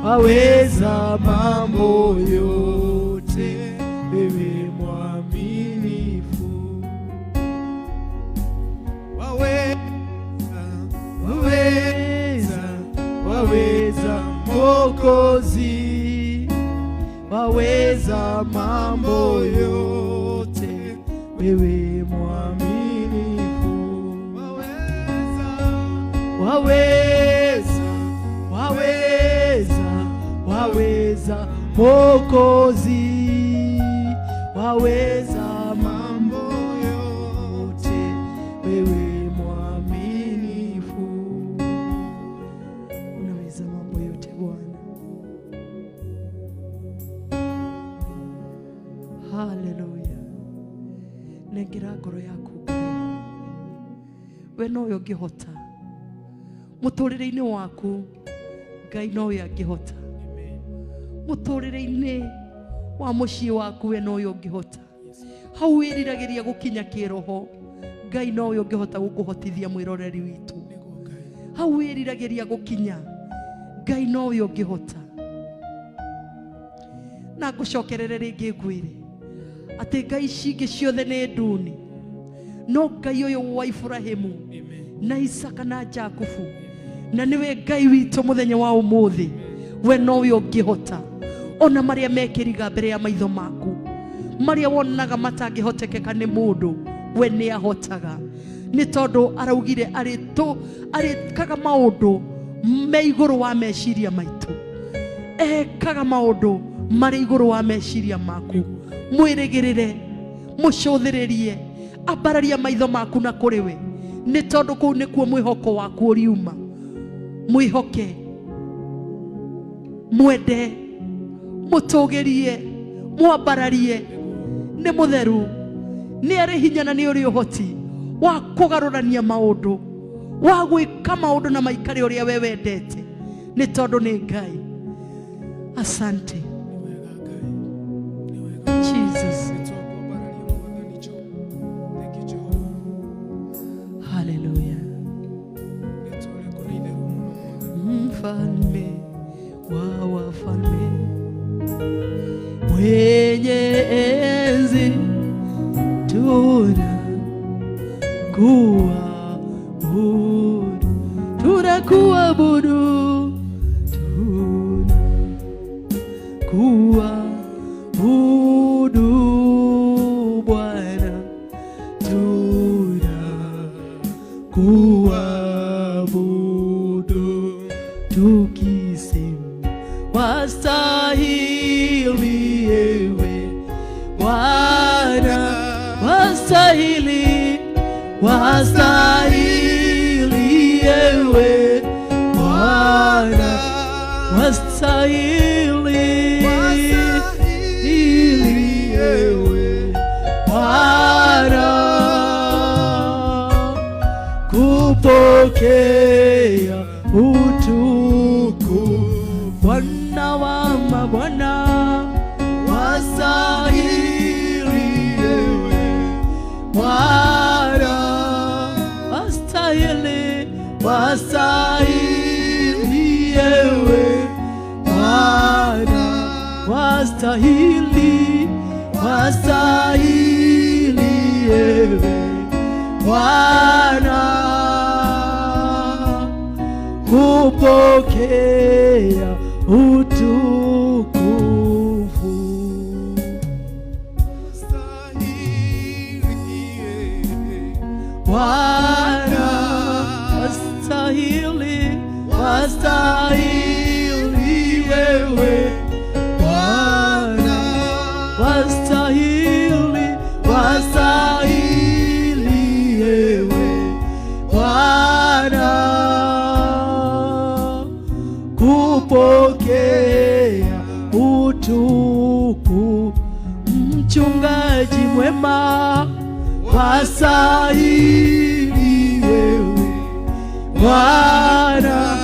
waweza mambo yote, wewe mwaminifu. Waweza Mwokozi, waweza mambo yote, wewe mwaminifu. Waweza Mwokozi, waweza mambo yote, wewe mwaminifu. Unaweza mambo yote Bwana. Haleluya. Nengera ngoro yaku Ngai. We no yo ngihota. Muturire-ini waku Ngai no yo ngihota. Muturire-ini wa mucii waku we no yo ngihota. Hau wiriragiria gukinya kiroho Ngai no yo ngihota gukuhotithia mwiroreri witu. Hau wiriragiria gukinya Ngai no yo ngihota. Na ngucokerere ringi ngwire ati Ngai cingi ciothe ni nduni, no Ngai uyu wa Ibrahimu na Isaka na Jakubu, na niwe Ngai witu muthenya wa umuthi. We no yo ngihota. Ona maria mekiriga mbere ya maitho maku, maria wonaga matangihotekeka ni mundu, we ni ahotaga. Ni tondu araugire arikaga maundu me iguru wa meciria maitu, ekaga maundu mari iguru wa meciria maku. Mwirigirire, mucuthiririe, ambararia maitho maku na kuri we, ni tondu kuu nikuo mwihoko waku uriuma. Mwihoke, mwende, mutugirie, mwambararie. Ni mutheru, ni ari hinya na ni uri uhoti wa kugarurania maundu, wa gwika maundu na maikari uria we wendete, ni tondu ni Ngai. Asante Jesus. Hallelujah. Mfalme wa wafalme, mwenye enzi, tunakuabudu, tunakuabudu wastahili ewe Bwana, wastahili ewe Bwana, kupokea utukufu. Bwana wa mabwana, wastahili ewe Bwana, wastahili, wastahili ewe Bwana, wastahili, wastahili ewe Bwana, kupokea utukufu. Bwana, wastahili, wastahili wewe Bwana, wastahili, wastahili wewe Bwana, kupokea utukufu. Mchungaji mwema, wastahili wewe Bwana,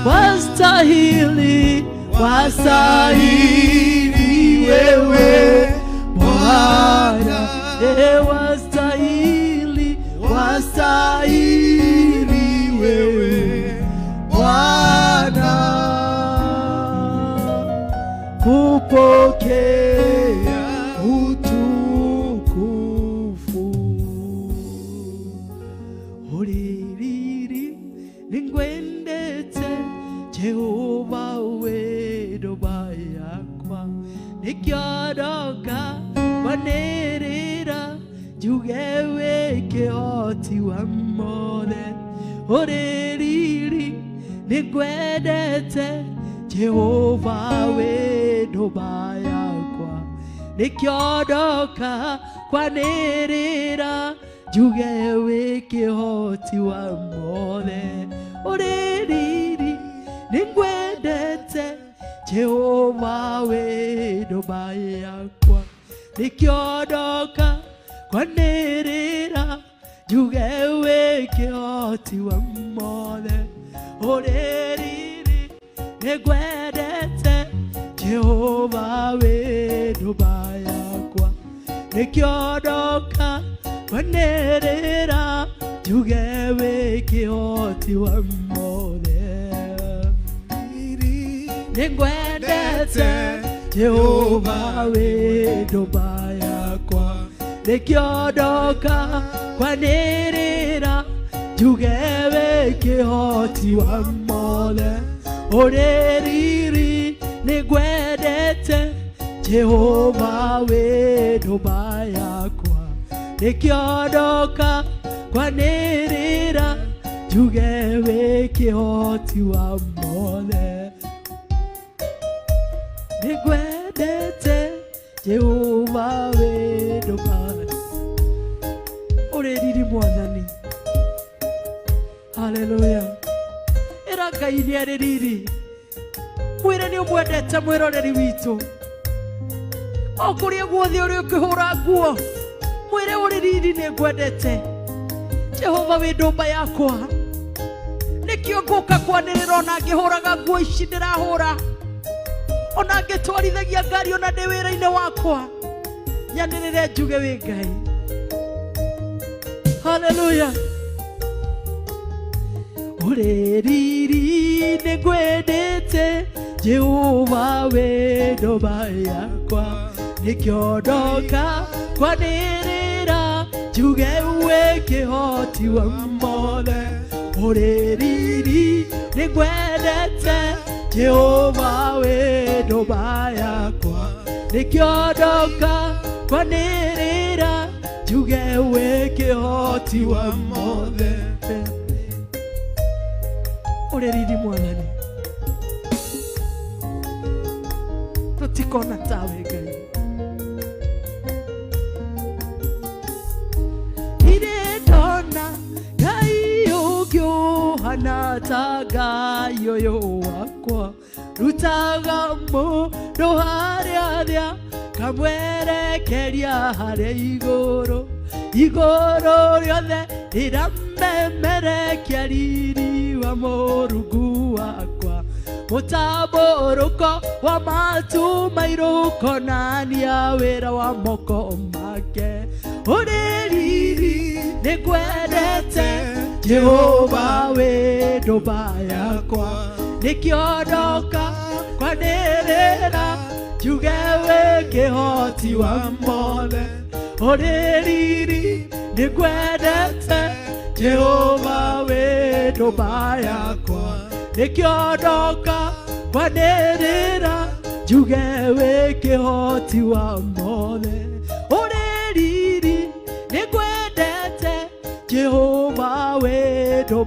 wastahili, wastahili wewe Bwana, wastahili, wastahili wewe Bwana, kupokea utukufu. Uririri ningwendete Jehova wedoba yakwa, nikyodoka wanerera jugewe kehoti wamole. Uririri ningwendete Jehova wedoba yakwa, nikyodoka kwanerera jugewe kehoti wamole. Uririri ningwendete Jehova wedoba yakwa, nikyodoka kwanerera jugewe kehoti wamole. Uririri ningwendete Jehova wedoba yakwa, nikyodoka kwanerera jugewe kehoti wamole. Ningwendete Jehova wedoba yakwa, nikyodoka kwanerera jugewe kehoti wamole. Uririri ningwendete Jehova wedoba yakwa, nikyodoka kwanerera jugewe kehoti wamole. Ningwendete Jehova wedoba. Uririri mwathani, haleluya. Era Ngai nĩ arĩriri, mwĩre nĩ ũmwendete mwĩroreri witũ. O kũrĩa guothe ũrĩ ũkĩhũra nguo, mwĩre ũrĩriri nĩ ngwendete Jehova wĩ ndũmba yakwa, nĩkĩo ngũka kwanĩrĩra ona ngĩhũraga nguo ici ndĩrahũra, ona ngĩtwarithagia ngari ona ndĩ wĩra-inĩ wakwa, nyanĩrĩre njuge wĩ Ngai. Haleluya. Uririri ningwendete Jehova wedoba yakwa, nikyodoka kwanerera jugewe kehoti wamole. Uririri ningwendete Jehova wedoba yakwa, nikyodoka kwanerera jugewe kehoti wamole. Uririri mwathani, tutikona tawe Ngai. Ire ndona hana ta Ngai ũyũ wakwa rutaga mũndũ harĩa thĩ kamwerekeria harĩa igũrũ rĩothe rĩramemerekia riri wa Mũrungu wakwa mũtambũrũko wa matu mairũ konania wĩra wa moko make ũrĩ riri nĩngwendete Jehova wendo yakwa nikiondoka kwanĩrĩra njuge wĩ kĩhoti wa mothe ũrĩ riri nĩngwendete Jehova wendo yakwa nikiondoka kwanĩrĩra njuge wĩ kĩhoti wa mothe ũrĩ riri nĩngwendete Jehova wendo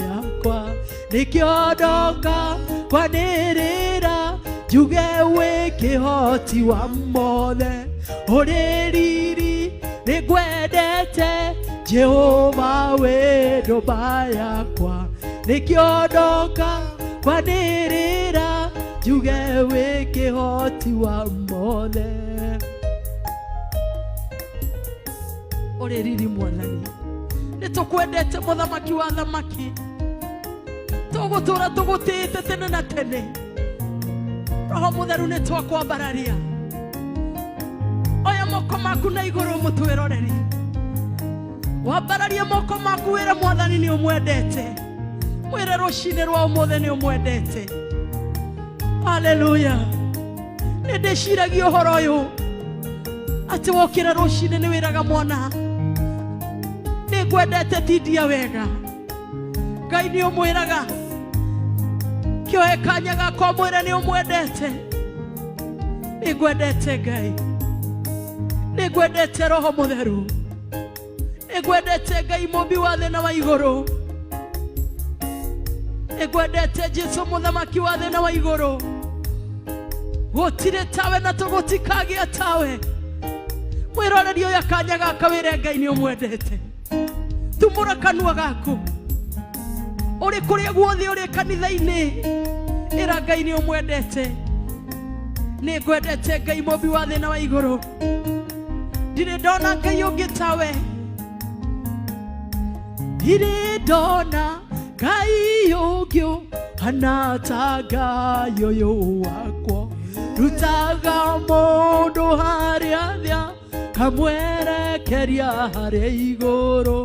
yakwa nikiondoka kwanĩrĩra njuge wĩ kĩhoti wa mothe ũrĩ riri nĩngwendete Jehova wendo yakwa nikiondoka kwanĩrĩra njuge wĩ kĩhoti wa mothe ũrĩ riri Mwathani nĩtũkwendete mũthamaki wa thamaki tũgũtũra tũgũtĩte tene na tene Roho Mũtheru nĩtwakwambararia oya moko maku na igũrũ mũtwĩroreri wambararie moko maku wĩre Mwathani nĩ ũmwendete mwĩre rũcinĩ rwa ũmũthĩ nĩ ũmwendete haleluya nĩndĩciragia ũhoro ũyũ atĩ wokĩra rũcinĩ nĩ wĩraga mwana nĩngwendete tindia wega Ngai nĩ ũmwĩraga kĩoe kanya gakwa mwĩre nĩ ũmwendete nĩngwendete Ngai nĩngwendete Roho Mũtheru nĩngwendete Ngai mũmbi wa thĩ na wa igũrũ nĩngwendete Jesũ mũthamaki wa thĩ na wa igũrũ gũtirĩ tawe na tũgũtikagĩa tawe mwĩroreri ũyũ kanya gaka wĩre Ngai nĩ ũmwendete tumũra kanua gaku ũrĩ kũrĩa guothe ũrĩ kanitha-inĩ ĩra Ngai nĩ ũmwendete nĩngwendete Ngai mũmbi wa thĩ na wa igũrũ ndirĩ ndona Ngai ũngĩ tawe ndirĩ ndona Ngai ũngĩ hana ta Ngai ũyũ wakwa rutaga mũndũ harĩa thĩ kamwerekeria harĩa igũrũ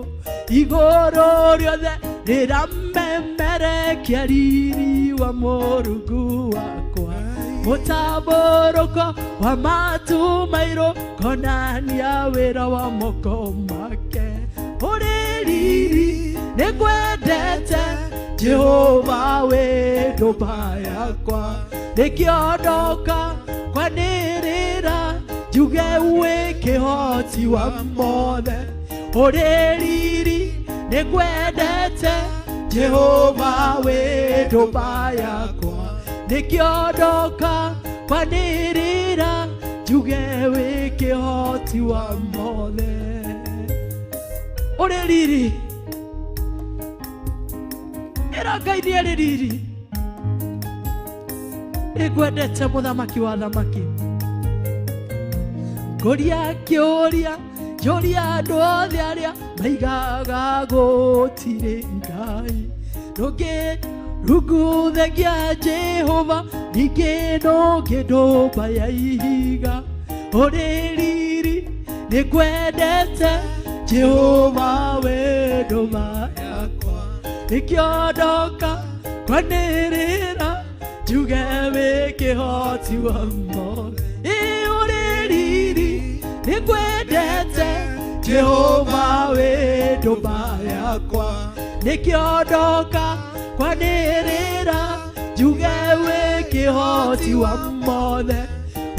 rĩothe rĩramemerekia riri wa Mũrungu wakwa mũtambũrũko wa matu mairũ konania wĩra wa moko make ũrĩ riri nĩngwendete Jehova wendo yakwa nikiondoka kwanĩrĩra njuge wĩ kĩhoti wa mothe ũrĩ riri nĩngwendete Jehova wendo yakwa nikiondoka kwanĩrĩra njuge wĩ kĩhoti wa mothe ũrĩ riri ĩra Ngai nĩ arĩ riri nĩngwendete mũthamaki wa thamaki ngũria kĩũria njũria andũ othe arĩa maigaga gũtirĩ Ngai ndũngĩ rungu thengia Jehova ningĩ ndũngĩ ndũmba ya ihiga ũrĩ riri nĩngwendete Jehova wendo yakwa nikiondoka kwanĩrĩra njuge wĩ kĩhoti wa mothe ũrĩ riri nĩngwendete Jehova wendo yakwa nikiondoka kwanĩrĩra njuge wĩ kĩhoti wa mothe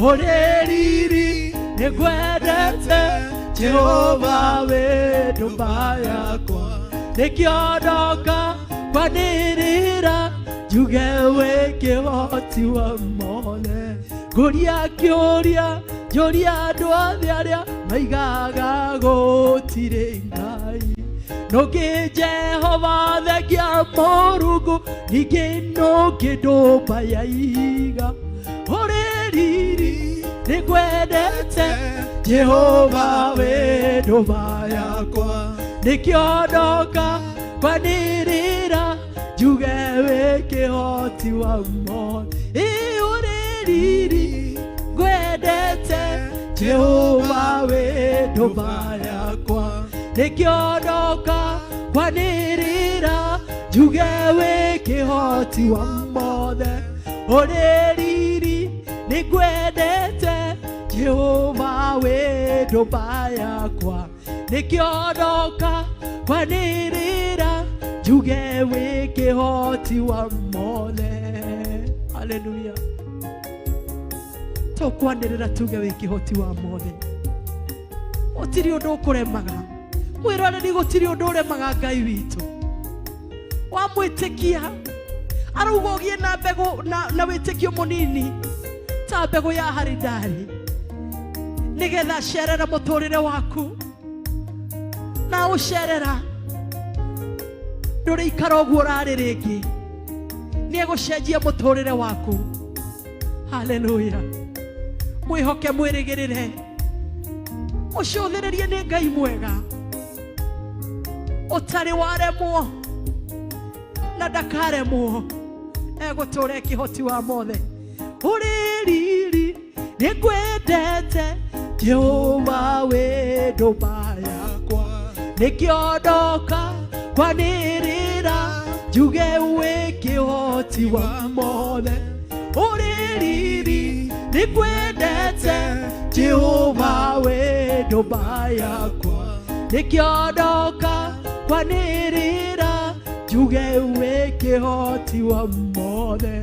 ũrĩ riri nĩngwendete Jehova wendo yakwa nikiondoka kwanĩrĩra njuge wĩ kĩhoti wa mothe ngũria kĩũria njũria andũ othe arĩa maigaga gũtirĩ Ngai Noge Jehova thengia Mũrungu, ningĩ noge ndũmba ya ihiga. Ũrĩ riri nĩngwendete Jehova we ndũmba yakwa, nĩkĩo ndoka kwanĩrĩra njuge wĩ kĩhoti wa mothe. Ũrĩ riri ngwendete Jehova we ndũmba yakwa, nĩkĩo ndoka kwanĩrĩra njuge wĩ kĩhoti wa mothe. Ũrĩ riri nĩngwendete Jehova we ndũmba yakwa, nĩkĩo ndoka kwanĩrĩra njuge wĩ kĩhoti wa mothe. Hallelujah. Tũkwanĩrĩra tuge wĩ kĩhoti wa mothe. Gũtirĩ ũndũ ũkũremaga. Mwĩroreri gũtirĩ ũndũ ũremaga Ngai witũ. Wamwĩtĩkia arauga ũgĩe na mbegũ na wĩtĩkio mũnini ta mbegũ ya haridari, nĩgetha cerera mũtũrĩre waku na ũcerera ndũrĩikara ũguo ũrarĩ rĩngĩ, nĩegũcenjia mũtũrĩre waku. Hallelujah. Mwĩhoke mwĩrĩgĩrĩre, ũcũthĩrĩrie nĩ Ngai mwega ũtarĩ waremwo na ndakaremwo, egũtũũra kĩhoti wa mothe. Ũrĩ riri nĩngwendete Jehova we ndũmba yakwa, nĩkĩo ndoka kwanĩrĩra njuge wĩ kĩhoti wa mothe. Ũrĩ riri nĩngwendete Jehova we ndũmba yakwa, nĩkĩo ndoka kwanĩrĩra njuge wĩ kĩhoti wa mothe.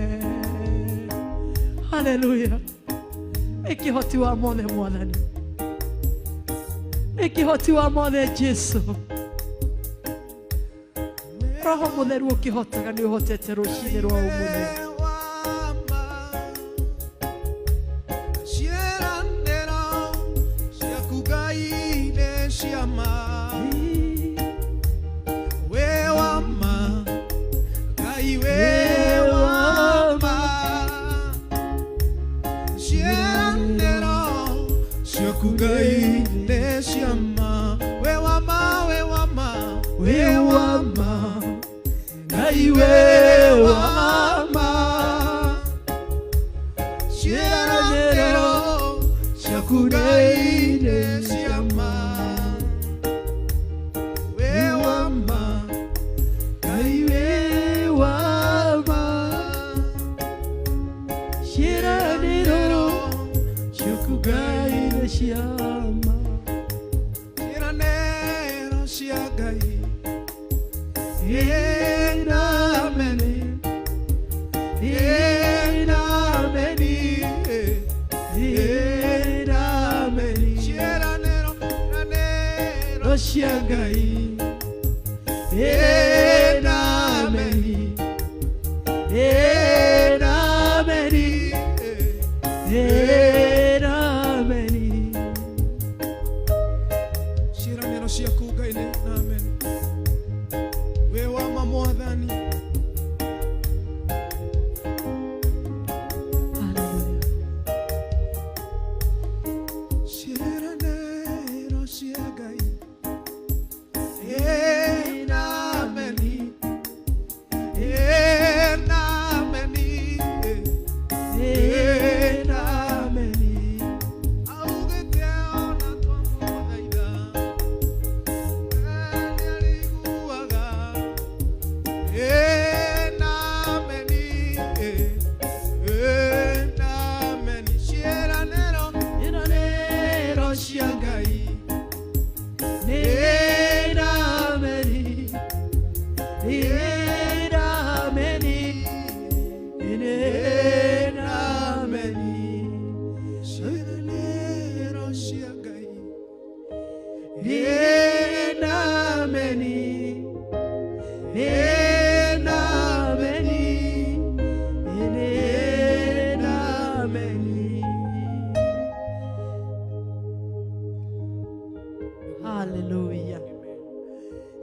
Hallelujah. Wĩ kĩhoti wa mothe Mwathani, wĩ kĩhoti wa mothe Jesu. Roho Mũtheru ũkĩhotaga nĩ ũhotete rũcinĩ rwa ũmũthĩ.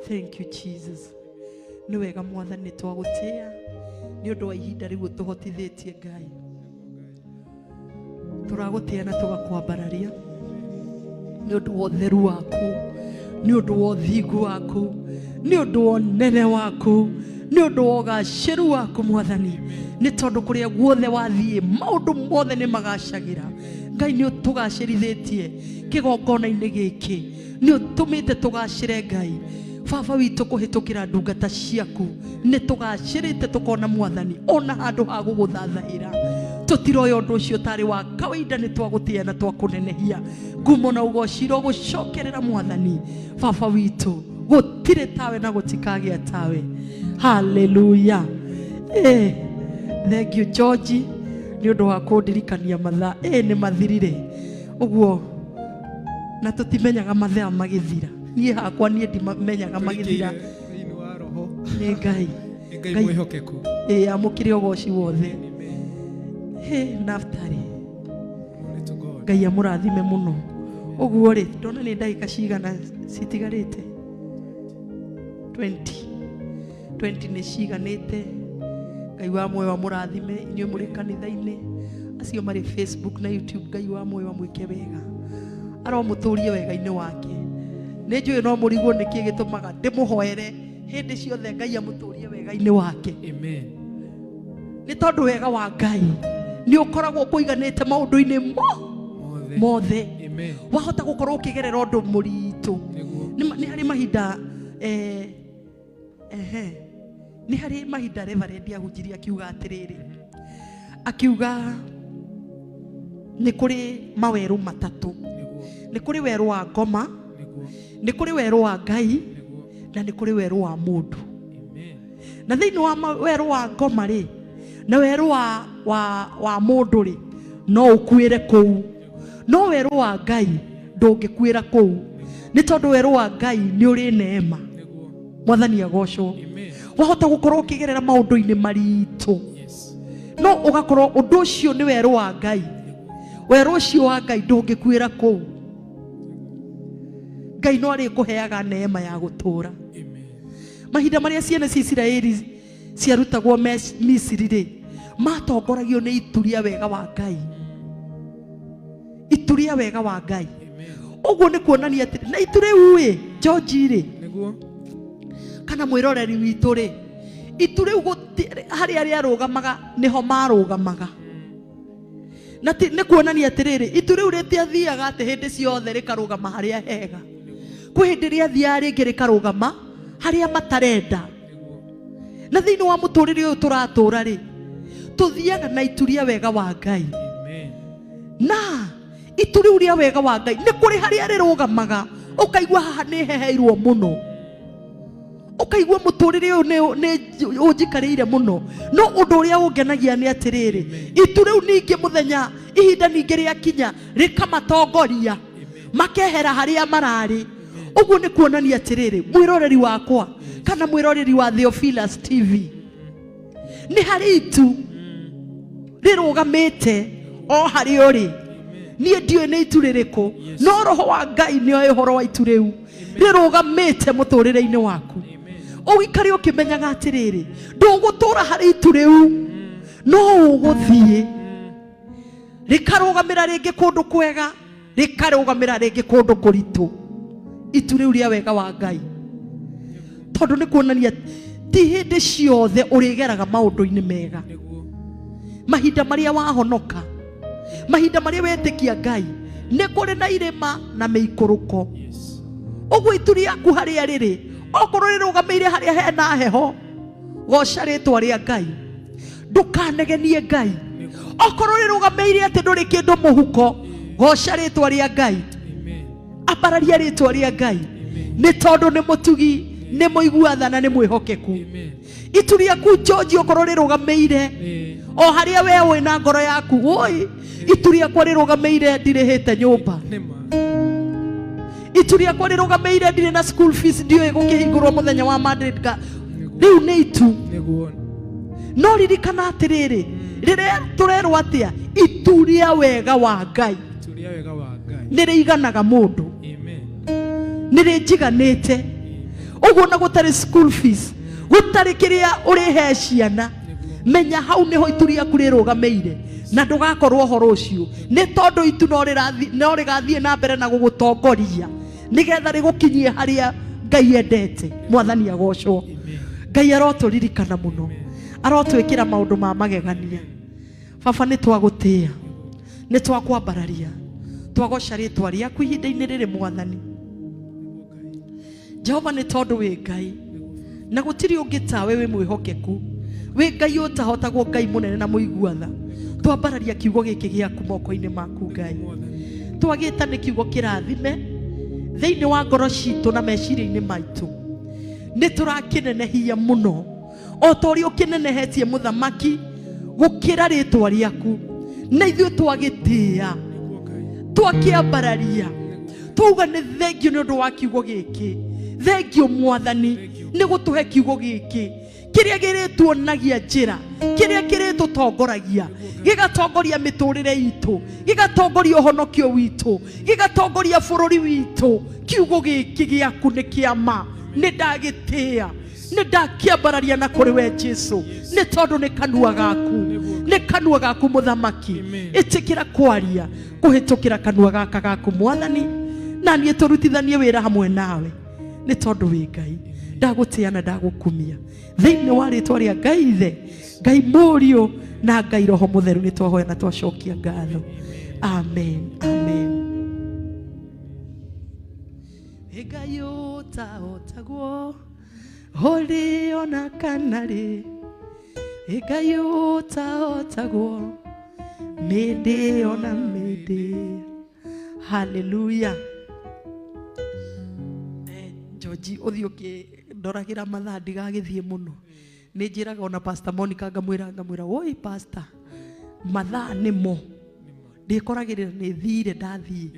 Thank you Jesus. Nĩ wega Mwathani twagũtĩa nĩ ũndũ wa ihinda rĩu ũtũhotithĩtie Ngai. Tũragũtĩa na tũgakwambararia nĩ ũndũ wa ũtheru waku, nĩ ũndũ wa ũthingu waku, nĩ ũndũ wa ũnene waku, nĩ ũndũ wa ũgacĩru waku Mwathani. Nĩ tondũ kũrĩa guothe wathiĩ maũndũ mothe nĩ magacagĩra. Ngai nĩ ũtũgacĩrithĩtie kĩgongona-inĩ gĩkĩ, nĩ ũtũmĩte tũgacĩre Ngai. Baba witũ kũhĩtũkĩra ndungata ciaku nĩ tũgacĩrĩte tũkona Mwathani ona handũ ha gũgũthathaiya. Tũtiroya ũndũ ũcio tarĩ wa kawaida, nĩ twagũtĩa na twakũnenehia. Ngumo na ũgociro gũcokerera Mwathani. Baba witũ gũtirĩ tawe na gũtikagĩa tawe. Hallelujah. Thank you George nĩ ũndũ wa kũndirikania mathaa nĩ mathirire ũguo, na tũtimenyaga mathaa magĩthira. Niĩ hakwa niĩ ndimenyaga magĩthira. Nĩ Ngai mwĩhokeku amũkire ũgoci wothe. Naftali Ngai amũrathime mũno. Ũguo rĩ, ndona nĩ ndagĩka cigana citigarĩte? 20 nĩ ciganĩte. Ngai wa muoyo amũrathime inyuĩ mũrĩ kanitha-inĩ, acio marĩ Facebook na YouTube. Ngai wa muoyo amwĩke wega, aromũtũrie wega-inĩ wake. Nĩ njũĩ no mũrigwo nĩkĩ gĩtũmaga ndĩmũhoere hĩndĩ ciothe Ngai amũtũrie wega-inĩ wake. Amen. Nĩ tondũ wega wa Ngai nĩ ũkoragwo kũiganĩte maũndũ-inĩ mothe. Amen. Wahota gũkorwo ũkĩgerera ũndũ mũritũ. Nĩ harĩ mahinda nĩ harĩ mahinda Reverend ahunjirie akiuga atĩrĩrĩ, akiuga nĩ kũrĩ mawerũ matatũ. Nĩ kũrĩ werũ wa ngoma, nĩ kũrĩ werũ wa Ngai, na nĩ kũrĩ werũ wa mũndũ. Na thĩinĩ wa werũ wa ngoma rĩ, na werũ wa mũndũ rĩ, no ũkuĩre kũu. No werũ wa Ngai ndũngĩkuĩra kũu, nĩ tondũ werũ wa Ngai nĩ ũrĩ neema. Mwathani agocwo. Wahota gũkorwo ũkĩgerera maũndũ-inĩ maritũ, no ũgakorwo ũndũ ũcio nĩ werũ wa Ngai. Werũ ũcio wa Ngai ndũngĩkuĩra kũu. Ngai no arĩkũheaga neema ya gũtũra. Mahinda marĩa ciana cia Isiraeli ciarutagwo Misiri rĩ, matongoragio nĩ ituria wega wa Ngai. Ituria wega wa Ngai. Ũguo nĩ kuonania atĩ na itu rĩu rĩ, George rĩ, kana mwĩroreri witũ rĩ, itu rĩu harĩa rĩarũgamaga nĩho marũgamaga. Na nĩ kuonania atĩrĩrĩ, itu rĩu rĩtiathiaga atĩ hĩndĩ ciothe rĩkarũgama harĩa hega. Kwĩ hĩndĩ rĩathiaga rĩngĩ rĩkarũgama harĩa matarenda. Na thĩinĩ wa mũtũrĩre ũyũ tũratũra rĩ, tũthiaga na ituria wega wa Ngai. Na itu rĩu rĩa wega wa Ngai nĩ kũrĩ harĩa rĩrũgamaga, ũkaigua haha nĩ heheirwo mũno, ũkaigua mũtũrĩre ũyũ nĩ ũnjikarĩire mũno. No ũndũ ũrĩa ũngenagia nĩ atĩrĩrĩ, itu rĩu ningĩ mũthenya ihinda ningĩ rĩakinya rĩkamatongoria makehera harĩa mararĩ. Ũguo nĩ kuonania atĩrĩrĩ, mwĩroreri wakwa kana mwĩroreri wa Theophilus TV, nĩ harĩ itu rĩrũgamĩte o harĩa ũrĩ. Niĩ ndiũĩ nĩ itu rĩrĩkũ, no Roho wa Ngai nĩoĩ ũhoro wa itu rĩu rĩrũgamĩte mũtũrĩre-inĩ waku. Ũikare ũkĩmenyaga atĩrĩrĩ, ndũgũtũra harĩ itu rĩu, no ũgũthiĩ rĩkarũgamĩra rĩngĩ kũndũ kwega, rĩkarũgamĩra rĩngĩ kũndũ kũritũ. Itu rĩu rĩa wega wa Ngai, tondũ nĩ kuonania ti hĩndĩ ciothe ũrĩgeraga maũndũ-inĩ mega. Mahinda marĩa wahonoka, mahinda marĩa wetĩkia Ngai, nĩ kũrĩ na irĩma na mĩikũrũko. Ũguo itu rĩaku harĩa rĩrĩ, okorwo rĩrũgamĩire harĩa hena heho, goca rĩtwa rĩa Ngai, ndũkanegenie Ngai. Okorwo rĩrũgamĩire atĩ ndũrĩ kĩndũ mũhuko, goca rĩtwa rĩa Ngai, ambararia rĩtwa rĩa Ngai, nĩ tondũ nĩ mũtugi, nĩ mũigua tha na nĩ mwĩhokeku. Itu rĩaku George okorwo rĩrũgamĩire o harĩa we wĩna ngoro yaku, woi itu rĩakwa rĩrũgamĩire ndirĩhĩte nyũmba, itu rĩakwa rĩrũgamĩire ndirĩ na school fees, ndiũĩ gũkĩhingũrwo mũthenya wa Madrid. Rĩu nĩ itu. No ririkana atĩrĩrĩ, rĩrĩa tũrerwo atĩa, itu rĩa wega wa Ngai nĩ rĩiganaga mũndũ, nĩ rĩnjiganĩte. Uguo na gutari school fees, gutari kiria urihe ciana, menya hau niho itu riaku rirugameire na ndugakorwo horo ucio ni tondu itu no rigathie na mbere na gugutongoria nigetha rigukinyie haria Ngai endete. Mwathani agocwo. Ngai aroturirikana muno, arotwikira maundu ma magegania. Baba ni twagutia, ni twakwambararia, twagoca ritwa riaku ihinda-ini riri Mwathani. Jehova ni tondu wi Ngai na gutiri ungi tawe wi mwihokeku, wi Ngai utahotagwo, Ngai munene na muiguatha. Twambararia kiugo giki giaku moko-ini maku Ngai, twagita ni kiugo kirathime thiini wa ngoro citu na meciria-ini maitu. Ni turakinenehia muno o tori ukinenehetie muthamaki gukira ritwa riaku, na ithuĩ twagitia twakiambararia tuga ni thengio ni undu wa kiugo giki. Thengio Mwathani ni gutuhe kiugo giki kiria girituonagia njira, kiria kiritutongoragia, gigatongoria miturire itu, gigatongoria uhonokio witu, gigatongoria bururi witu. Kiugo giki giaku ni kiama, ni ndagitia, ni ndakiambararia na kuri we Jesu, ni tondu ni kanua gaku, ni kanua gaku muthamaki. Itikira kwaria kuhitukira kanua gaka gaku Mwathani, na nie turutithanie wira hamwe nawe ni tondu wi Ngai. Ndagutia na ndagukumia thiini wa ritwa ria Ngai Ithe, Ngai Mũriũ na Ngai Roho Mutheru. Ni twahoya na twacokia ngatho. Amen, amen. Ngai ũtahotagwo ũrĩ ona kana rĩ, Ngai ũtahotagwo mĩndĩ ona mĩndĩ. Hallelujah. George uthi ndoragira mathaa ndigagithie muno, ni njiraga ona Pastor Monica ngamwira oi pastor, mathaa nimo ndikoragirira ni thire ndathie,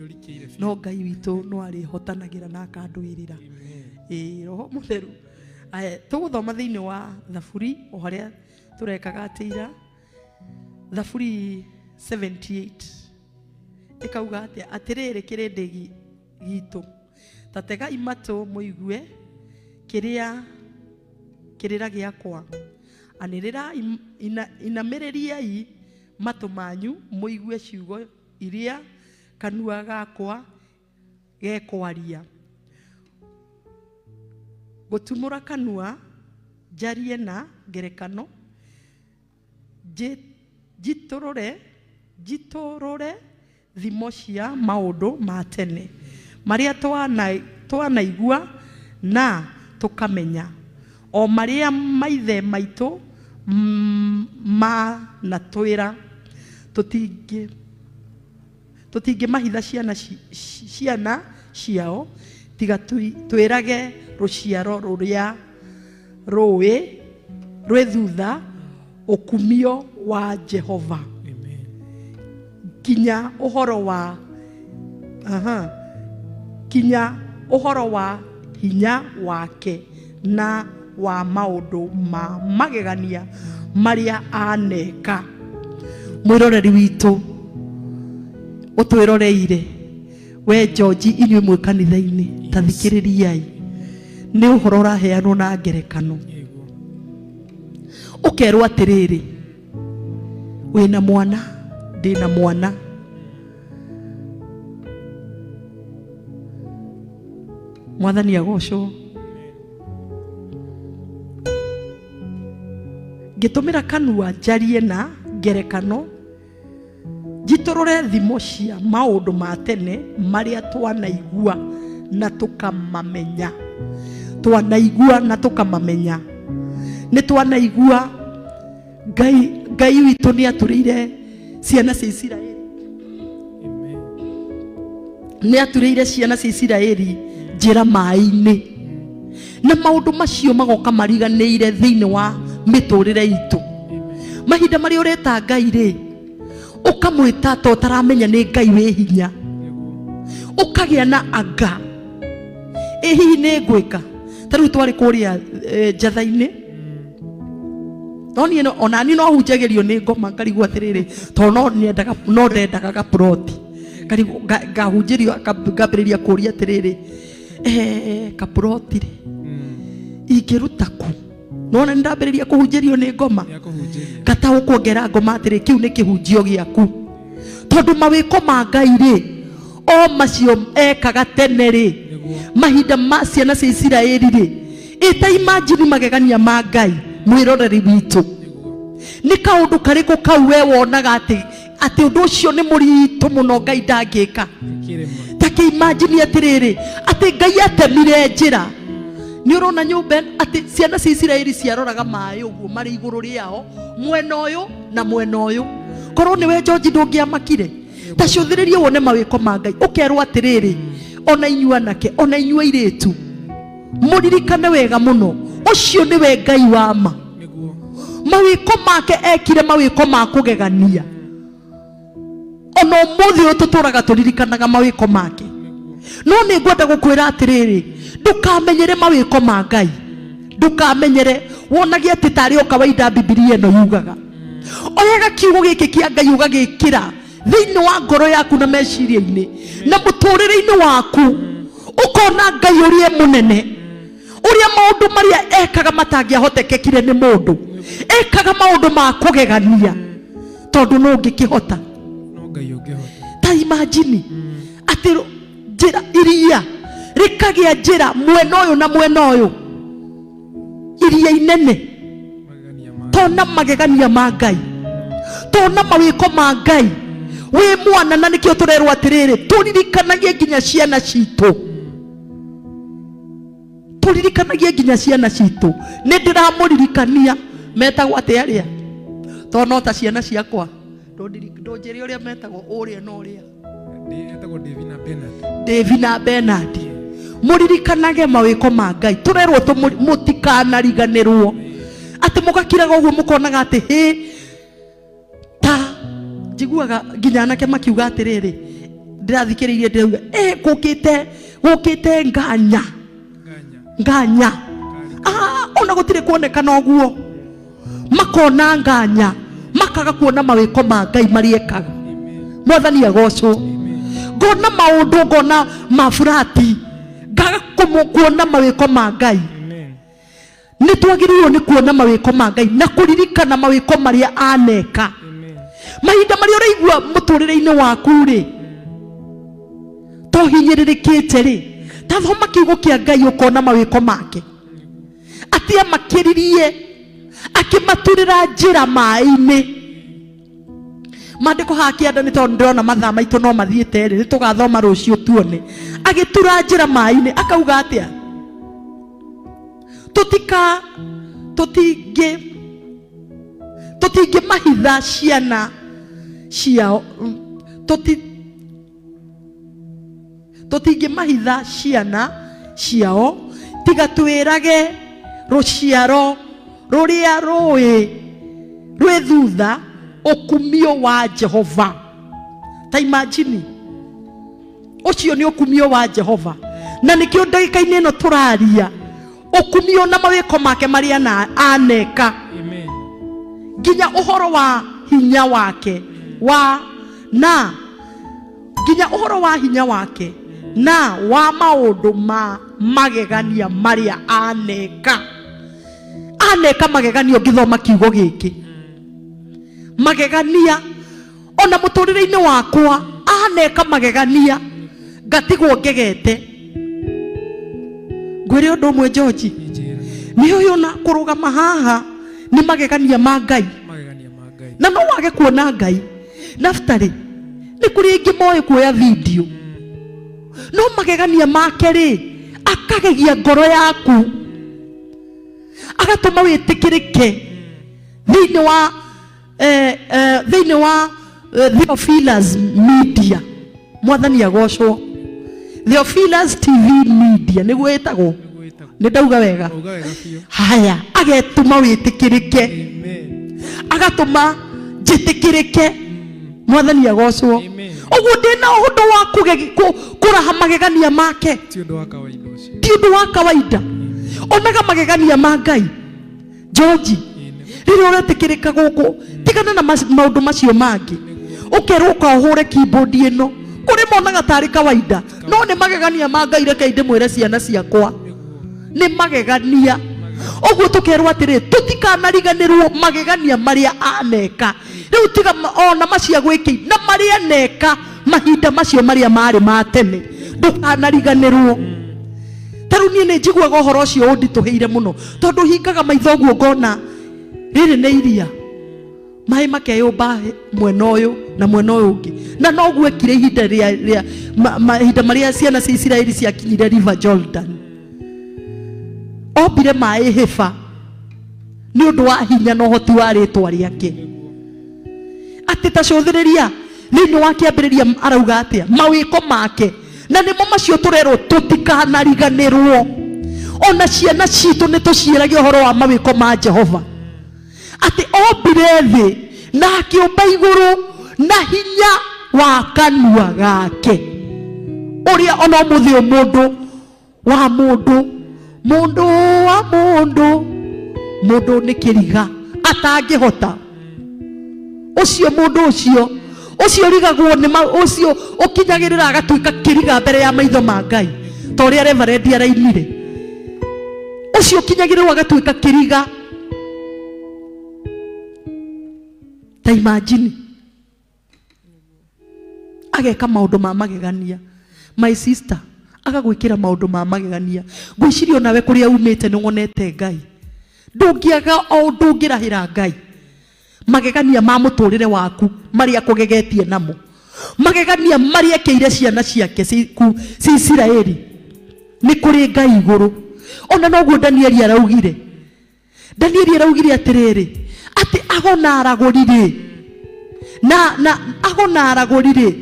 no Ngai witu no ari hotanagira na akandwirira. Roho Mutheru tuguthoma thiini wa Thaburi o haria turekaga atira Thaburi 78 ikauga atiriri kirindi gitu tatega imatu muigue kiria kirira giakwa, anirira inamiririai matu manyu muigue ciugo iria kanua gakwa gekwaria. Gutumura kanua jarie na ngerekano, jitorore thimo cia maundu ma tene maria twanaigua na tukamenya, o maria maithe maitu manatwira tutingi mahitha ciana ciao, tiga twirage ruciaro ruria rwi thutha ukumio wa Jehova. Kinya uhoro wa kinya uhoro wa hinya wake na wa maundu ma magegania maria aneka. Mwiroreri witu utwiroreire we George, inyuĩ mwĩ kanitha-inĩ ta thikĩrĩriai, nĩ ũhoro ũraheanwo na ngerekano. Ũkerwo atĩrĩrĩ, wĩna mwana, ndĩna mwana, Mwathani agocwo. Ngĩtũmĩra kanua njarie na ngerekano, jitorore thimo cia maundu ma tene maria twanaigua na tukamamenya. Twanaigua na tukamamenya. Nĩ twanaigua Ngai witũ nĩ atũrĩire ciana cia Isiraeli. Nĩ atũrĩire ciana cia Isiraeli njĩra maĩ-inĩ, na maundu macio magoka mariganĩire thĩinĩ wa mĩtũrĩre itũ. Mahinda marĩa ũreta Ngai rĩ, ukamwita to taramenya ni Ngai wĩ hinya, ukagĩa na anga hihi nĩ ngwĩka. Ta rĩu twarĩ kũrĩa njatha-inĩ, ona ni no hunjagĩrio nĩ ngoma ngarigwo atĩrĩrĩ, to no ndendaga gaproti, ngahunjĩrio ngambĩrĩria kũria atĩrĩrĩ, kaproti rĩ ingĩruta ku nona ndambĩrĩria kũhunjĩrio nĩ ngoma gata ũkuongera ngoma atĩrĩ kĩu nĩ kĩhunjio gĩaku tondũ mawĩko ma Ngai rĩ o macio ekaga tene rĩ mahinda ma ciana cia Isiraeli rĩ ita imagine magegania ma Ngai mwĩroreri witũ nĩ kaũndũ karĩkũ kau we wonaga atĩ ũndũ ũcio nĩ mũritũ mũno Ngai ndangĩka take imagine atĩrĩrĩ atĩ Ngai atemire njĩra nĩ ũrona nyũmba atĩ ciana cia Isiraeli ciaroraga maĩ ũguo marĩ igũrũ rĩao mwena ũyũ na mwena ũyũ korwo nĩwe George ndũngĩamakire ta cũthĩrĩrie wone mawĩko ma Ngai ũkerwo atĩrĩrĩ ona inyuĩ anake ona inyuĩ airĩtu mũririkane wega mũno ũcio nĩwe Ngai wa ma mawĩko make ekire mawĩko ma kũgegania ona ũmũthĩ ũyũ tũtũraga tũririkanaga mawĩko make no nĩ ngwenda gũkwĩra atĩrĩrĩ ndũkamenyere mawĩko ma Ngai ndũkamenyere wonagia atĩ tarĩ o kawaida Biblia ĩno yugaga oyaga kiugo gĩkĩ kĩa Ngai ũgagĩkĩra thĩinĩ wa ngoro yaku na meciria-inĩ na mũtũrĩre-inĩ waku ũkona Ngai ũrĩa mũnene ũrĩa maũndũ marĩa ekaga matangĩahotekekire nĩ mũndũ ekaga maũndũ ma kũgegania tondũ no ũngĩkĩhota ta imagine atĩ njĩra iria rĩkagĩa njĩra mwena ũyũ na mwena ũyũ iria inene tona magegania ma Ngai tona mawĩko ma Ngai wĩ mwana na nĩkĩo tũrerwo atĩrĩrĩ tũririkanagie nginya ciana citũ tũririkanagie nginya ciana citũ nĩ ndĩramũririkania metagwo atĩ arĩa tondũ no ta ciana ciakwa ndũnjĩre ũrĩa metagwo ũrĩa na ũrĩa David na Bernard mũririkanage mawĩko ma Ngai tũrerwo mũtikanariganĩrwo atĩ mũgakiraga ũguo mũkonaga atĩ hĩ ta njiguaga nginya anake makiuga atĩrĩrĩ ndĩrathikĩrĩirie ndĩrauga gũkĩte nganya ona gũtirĩ kuonekana ũguo makona nganya makaga kuona mawĩko ma Ngai marĩa ekaga mwathani agocwo ngona maũndũ ngona mafurati ngaga kuona mawĩko ma Ngai nĩ twagĩrĩirwo nĩ kuona mawĩko ma Ngai na kũririkana mawĩko marĩa aneka mahinda marĩa ũraigua mũtũrĩre-inĩ waku rĩ tohinyĩrĩrĩkĩte rĩ ta thoma kiugo kĩa Ngai ũkona mawĩko make atĩ amakĩririe akĩmaturĩra njĩra maĩ-inĩ maandĩko haha kĩanda nĩ tondũ ndĩrona mathaa maitũ no mathiĩte rĩ nĩ tũgathoma rũciũ tuone agĩtura njĩra maĩ-inĩ akauga atĩa tũtingĩmahitha ciana ciao tũtingĩmahitha ciana ciao tiga twĩrage rũciaro rũrĩa rwĩ thutha ũkumio wa Jehova ta imagine ũcio nĩ ũkumio wa Jehova na nĩkĩo ndagĩka-inĩ ĩno tũraria ũkumio na mawĩko make marĩa aneka nginya ũhoro wa hinya wake nginya ũhoro wa hinya wake na wa maũndũ ma magegania marĩa aneka magegania ũngĩthoma kiugo gĩkĩ magegania ona mũtũrĩre-inĩ wakwa aneka magegania ngatigwo ngegete ngwĩre ũndũ ũmwe George nĩ ũyũ na kũrũgama haha nĩ magegania ma Ngai na no wage kuona Ngai Naftali nĩ kũrĩ ingĩ moĩ kuoya video no magegania make rĩ akagegia ngoro yaku agatũma wĩtĩkĩrĩke thĩinĩ wa Theophilus Media mwathani agocwo Theophilus TV Media nĩguo ĩtagwo nĩ ndauga wega haya agetũma wĩtĩkĩrĩke agatũma njĩtĩkĩrĩke mwathani agocwo ũguo ndĩna ũhũthũ wa kũraha magegania make ti ũndũ wa kawaida onaga magegania ma Ngai George rĩrĩa ũretĩkĩrĩka gũkũ tigana na maũndũ macio mangĩ ũkerwo ũkahũre keyboard ĩno kũrĩ monaga tarĩ kawaida no nĩ magegania ma Ngai reke ndĩmwĩre ciana ciakwa nĩ magegania Oguo tukerwa atiri tutikanariganirwo magegania maria aneka. Riu tiga ona macia gwiki na maria neka mahinda macio maria mari ma tene. Ndukanariganirwo. Taru nie njiguaga uhoro ucio undituheire muno tondu hingaga maitho guo ngona riri ni iria mai makeyumba mwena uyu na mwena uyu ungi na noguo ekire ihinda ria mahinda maria ciana cia Isiraeli ciakinyire River Jordan. Ombire mai hifa ni undu wa hinya na uhoti wa ritwa riake ati tacuthiriria thiini wa kiambiriria arauga atia mawiko make na nimo macio turero tutikanariganirwo. Ona ciana citu nituciiragia uhoro wa mawiko ma Jehova ati ombire thi na akiumba iguru na hinya wa kanua gake uria ona muthio mundu wa mundu wa mundu ni kiriga atangihota ucio mundu ucio rigagwo ni ucio ukinyagirira agatuika kiriga mbere ya maitho ma Ngai to ria Reverend arainire ucio ukinyagirira agatuika kiriga. Ta imagine ageka maundu ma magegania my sister agagwikira maundu ma magegania gwicirio nawe kuria umite ni ngonete Ngai ndungiaga o ndungirahira Ngai magegania ma muturire waku maria kugegetie namo magegania maria keire ciana ciake ci Isiraeli ni kuri Ngai iguru. Ona noguo Danieli araugire atiriri ati agona aragorire na agona aragorire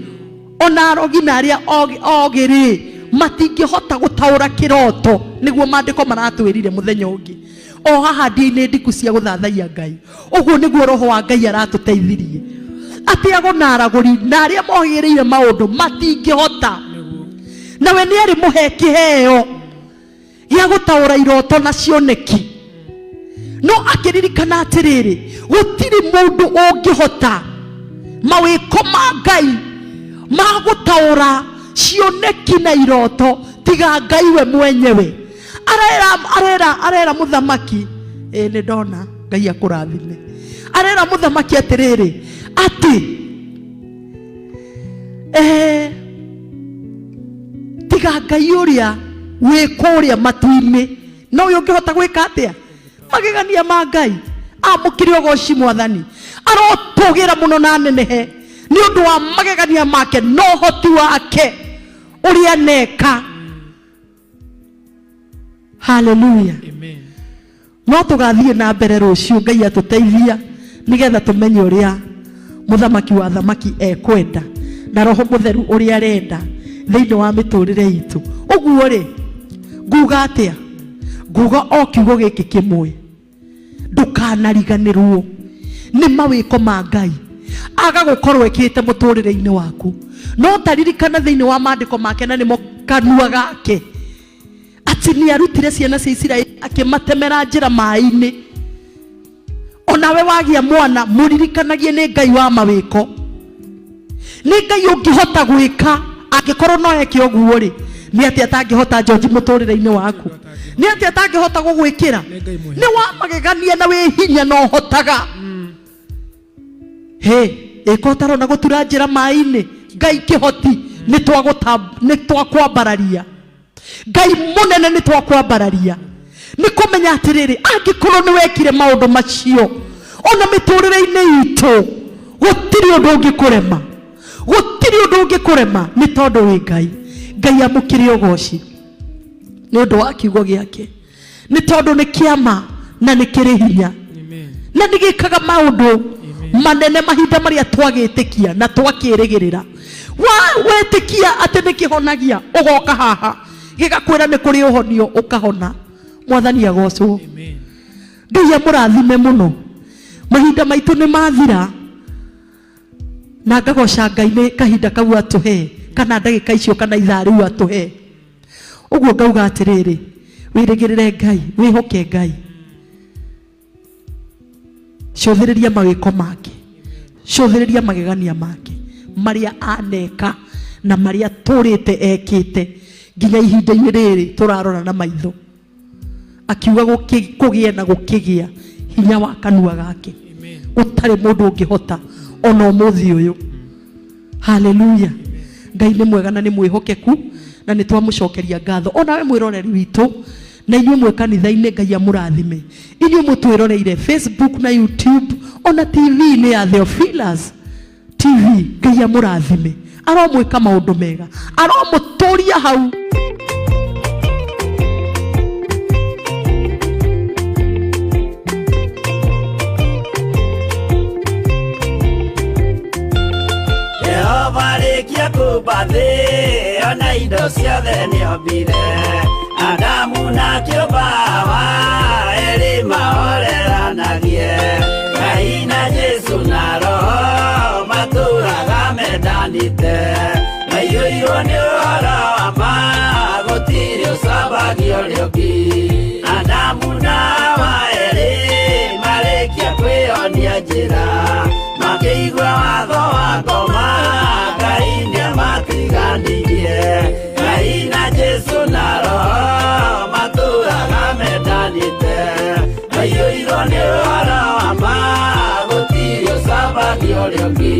ona arogi na aria ogiri matingihota gutaura kiroto niguo mandiko maratwirire muthenya ungi o haha ndine ndiku cia guthathaia Ngai. Uguo niguo roho wa Ngai aratuteithirie ati agona aragori na aria mohireire maundu matingihota nawe ni ari muhe kiheo ya gutaura iroto na cioneki. No akiririkana atiriri gutiri mundu ungihota mawiko ma Ngai ma gutaura cioneki na iroto tiga Ngai we mwenyewe. Arera muthamaki ni ndona Ngai akurathime. Arera muthamaki atiriri ati tiga Ngai uria wi kuria matu-ini no uyu ngihota gwika atia magegania ma Ngai amukire ugoci mwathani arotugira muno na nenehe ni undu wa magegania make no hoti wake uria neka. Hallelujah, amen. No tugathie na mbere rucio Ngai atuteithia nigetha tumenye uria muthamaki wa thamaki ekwenda na roho mutheru uria arenda thiini wa miturire itu. Uguo ri nguga atia nguga o kiugo giki kimwe ndukanariganirwo ni mawiko ma Ngai agagukorwo ekite muturire-ini waku. No taririkana thiini wa mandiko make na nimo kanua gake ati ni arutire ciana cia Isiraeli akimatemera njira mai-ini. Onawe wagia mwana muririkanagie ni Ngai wa mawiko, ni Ngai ungihota gwika angikorwo no eke uguo ri ni ati atangihota George muturire-ini waku, ni ati atangihota gugwikira ni wa magegania na we hinya no hotaga ikotaro na gutura njira mai-ini. Ngai kihoti ni twakwambararia Ngai munene ni twakwambararia ni kumenya atiriri angikorwo ni wekire maundu macio ona miturire-ini itu gutiri undu ungikurema, gutiri undu ungikurema ni tondu wi Ngai. Ngai amukire ugoci ni undu wa kiugo giake, ni tondu ni kiama na ni kiri hinya na ni gikaga maundu manene mahinda maria twagitikia na twakirigirira. Wetikia ati ni kihonagia ugoka haha gigakwira ni kuri uhonio ukahona. Mwathani agocwo, Ngai amurathime muno. Mahinda maitu ni mathira na ngagoca Ngai ni kahinda kau atuhe kana ndagika icio kana ithaa riu atuhe. Uguo ngauga atiriri wirigirire Ngai, wihoke Ngai, cuthiriria mawiko make, cuthiriria magegania make maria aneka na maria turite ekite nginya ihinda-ini riri turarora na maitho. akiuga kugia na gukigia hinya wa kanua gake utari mundu ungihota ona umuthi uyu. Haleluya. Ngai ni mwega na ni mwihokeku na ni twamucokeria ngatho. Ona we mwiroreri witu na inyuĩ mwe kanitha-inĩ Ngai amũrathime. Inyuĩ mũtwĩroreire Facebook na YouTube ona TV-inĩ ya Theophilus TV, Ngai amũrathime. Aromwĩka maũndũ mega, aromũtũria hau. Jehova rĩkia kũmba thĩ ona indo ciothe nĩombire, Adamu na kĩũmba Hawa erĩ mahoreranagie. Ngai na Jesu na Roho matũraga mendanĩte, maiyũirwo nĩ ũhoro wa ma gũtirĩ ũcambagio ũrĩa ũngĩ. Adamu na Hawa erĩ marĩkia kwĩonia njĩra, makĩigua watho wa ngoma, Ngai nĩamatiganirie. Ngai na Jesu na Roho matũraga mendanĩte, maiyũirwo nĩ ũhoro wa ma gũtirĩ ũcambagio ũrĩa ũngĩ.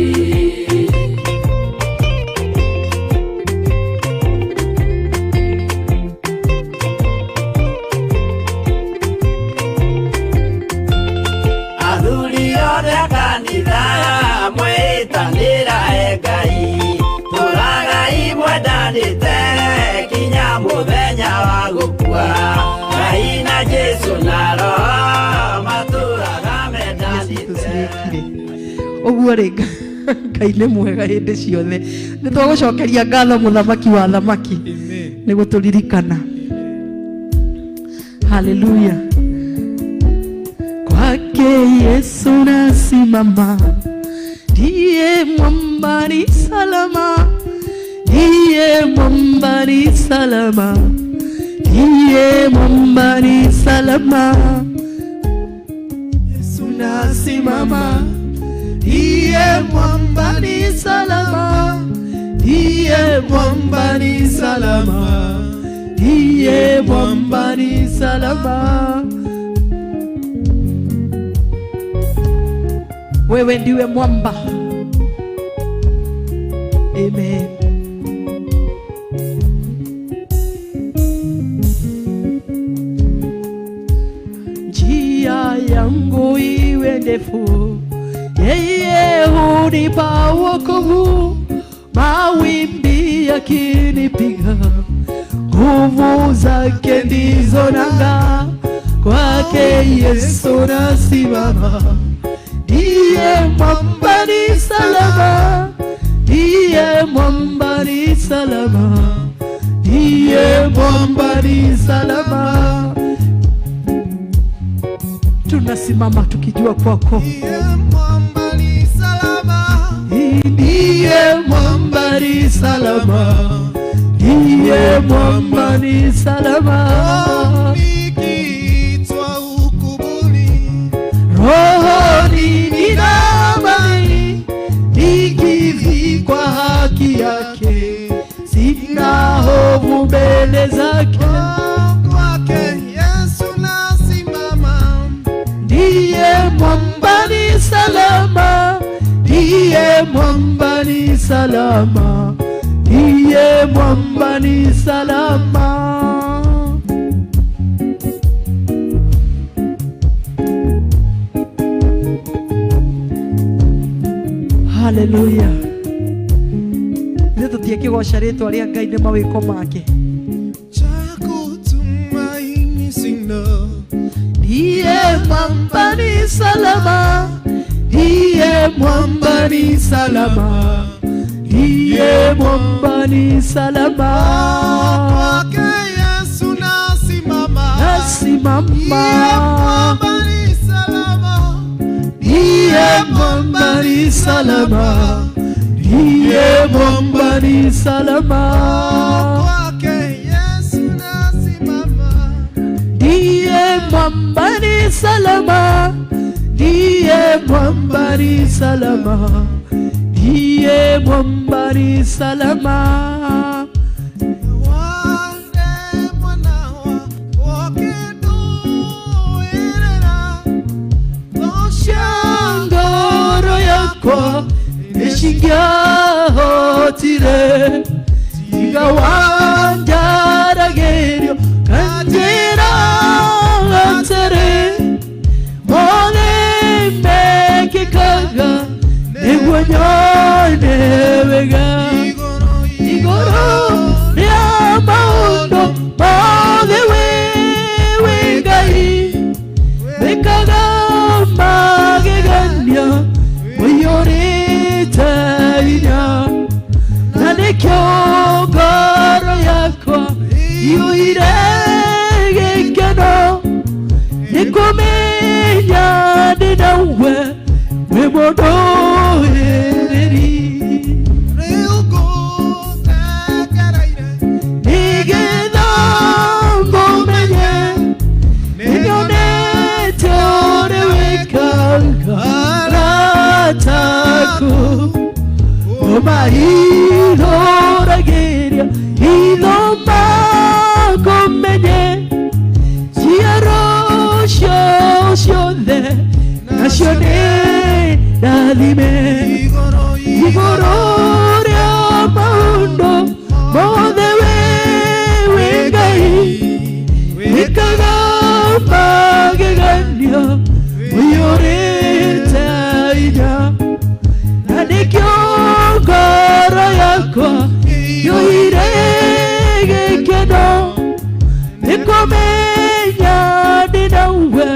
Athuri othe a kanitha mwĩtanĩra Ngai, tũragai mwendanĩte kinya mũthenya wa gũkua. Ngai na Jesu na Roho matũraga mendanĩte. Ũguo rĩ Ngai nĩ mwega hĩndĩ ciothe. Nĩ twagũcokeria ngatho mũthamaki wa thamaki nĩ gũtũririkana. Haleluya. Kwake Yesu nasimama, ndiye mwamba ni salama, ndiye mwamba ni salama, ndiye mwamba ni salama. Yesu nasimama, ndiye mwamba ni salama, ndiye mwamba ni salama, ndiye mwamba ni salama. Wewe ndiwe mwamba. Amen. Njia yangu iwe ndefu, yeye hunipa wokovu. Mawimbi yakinipiga, nguvu zake ndizo nanga. Kwake Yesu nasimama, ndiye mwamba ni salama, ndiye mwamba ni salama, ndiye mwamba ni salama. Tunasimama tukijua kwako, ndiye mwamba ni salama, ndiye mwamba ni salama, ndiye mwamba ni salama. Nikiitwa ukubuni, rohoni nina amani, nikivikwa haki yake, sina hofu mbele zake. Kwake Yesu nasimama, ndiye mwamba ni salama, ndiye mwamba ni salama, ndiye mwamba ni salama. Haleluya. Ndio tukigoca rĩtwa rĩa Ngai nĩ mawĩko make. Chakutumaini sina, ndiye mwamba ni salama, ndiye mwamba ni salama, ndiye mwamba ni salama. Kwake Yesu nasimama, nasimama, ndiye mwamba ni salama, ndiye mwamba ni salama. Kwake Yesu nasimama, ndiye mwamba ni salama, ndiye mwamba ni salama, ndiye mwamba ni salama. Wale mwana wa Igawanjaragerio kanjira ansere Mone mekikaga Negwanyone vega Igoro Niamaundo Mode wegai Vekaga mageganya Wayorita inya Nane kyogoro yakwa Yuirege keno Nikomenya ninawe Webodo hereri Reugo takaraire Nigeda ngomenye Ninyone teore wekalkarataku Omahiro rageria Idoma komenye Chiaro shode Nashone dalime Igoro riamaundo Modewe wegai Wikaga mageganya Uyoreta ina Nadekyo gara yakwa Yoirege keno Nikomenya ninawe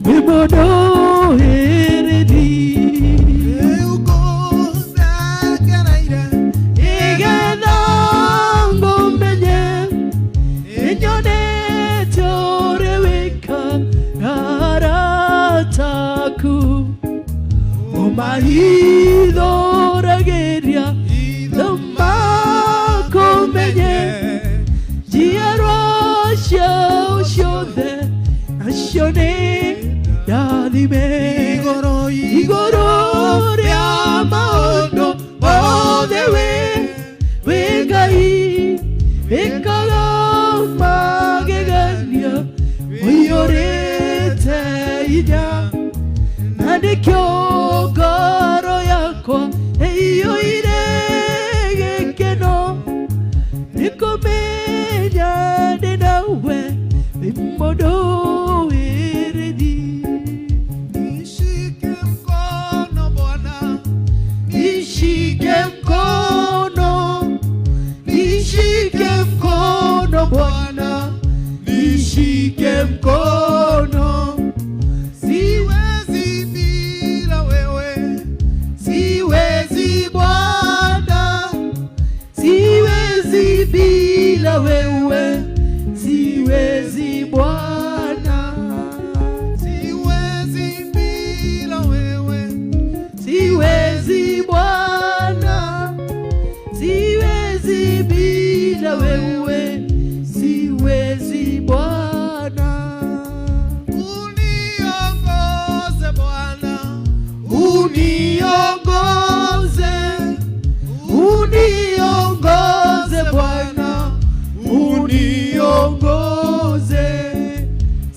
Wimodo heredi Eugo zakaraira Igena ngomenye Inyone toreweka Arataku Omahido rageria Dama komenye Jiarosha ushode Ashone Yadime Igoro Riamaundo Odewe Wegai Vekaga mageganya Uyorete ina Nane kyogoro yakwa Eyo irege keno Nikomenya ninawe Wimodo heredi Nishike mkono Bwana Nishike mkono Nishike mkono Bwana Nishike mkono Siwezi bila wewe Siwezi Bwana Siwezi bila wewe Siwezi Bwana Siwezi bila wewe Siwezi Bwana Siwezi bila wewe Siwezi Bwana Uniongoze Bwana Uniongoze Uniongoze Bwana Uniongoze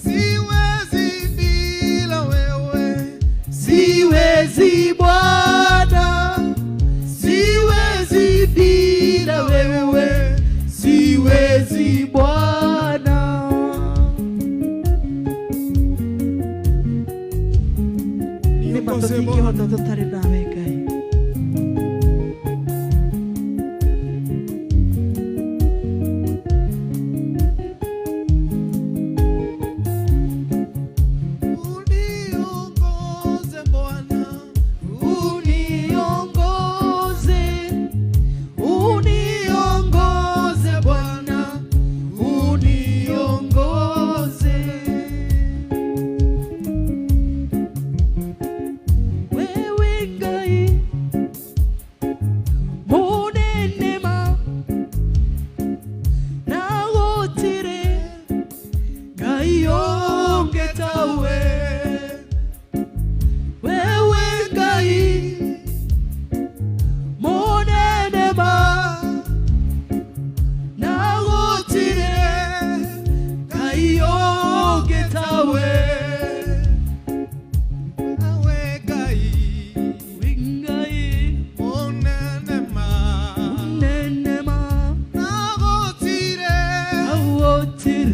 Siwezi bila wewe Siwezi Bwana Siwezi bila wewe Siwezi Bwana Ni matotingi hoto tutari nawe Ngai Uniongoze Bwana Uniongoze Uniongoze Bwana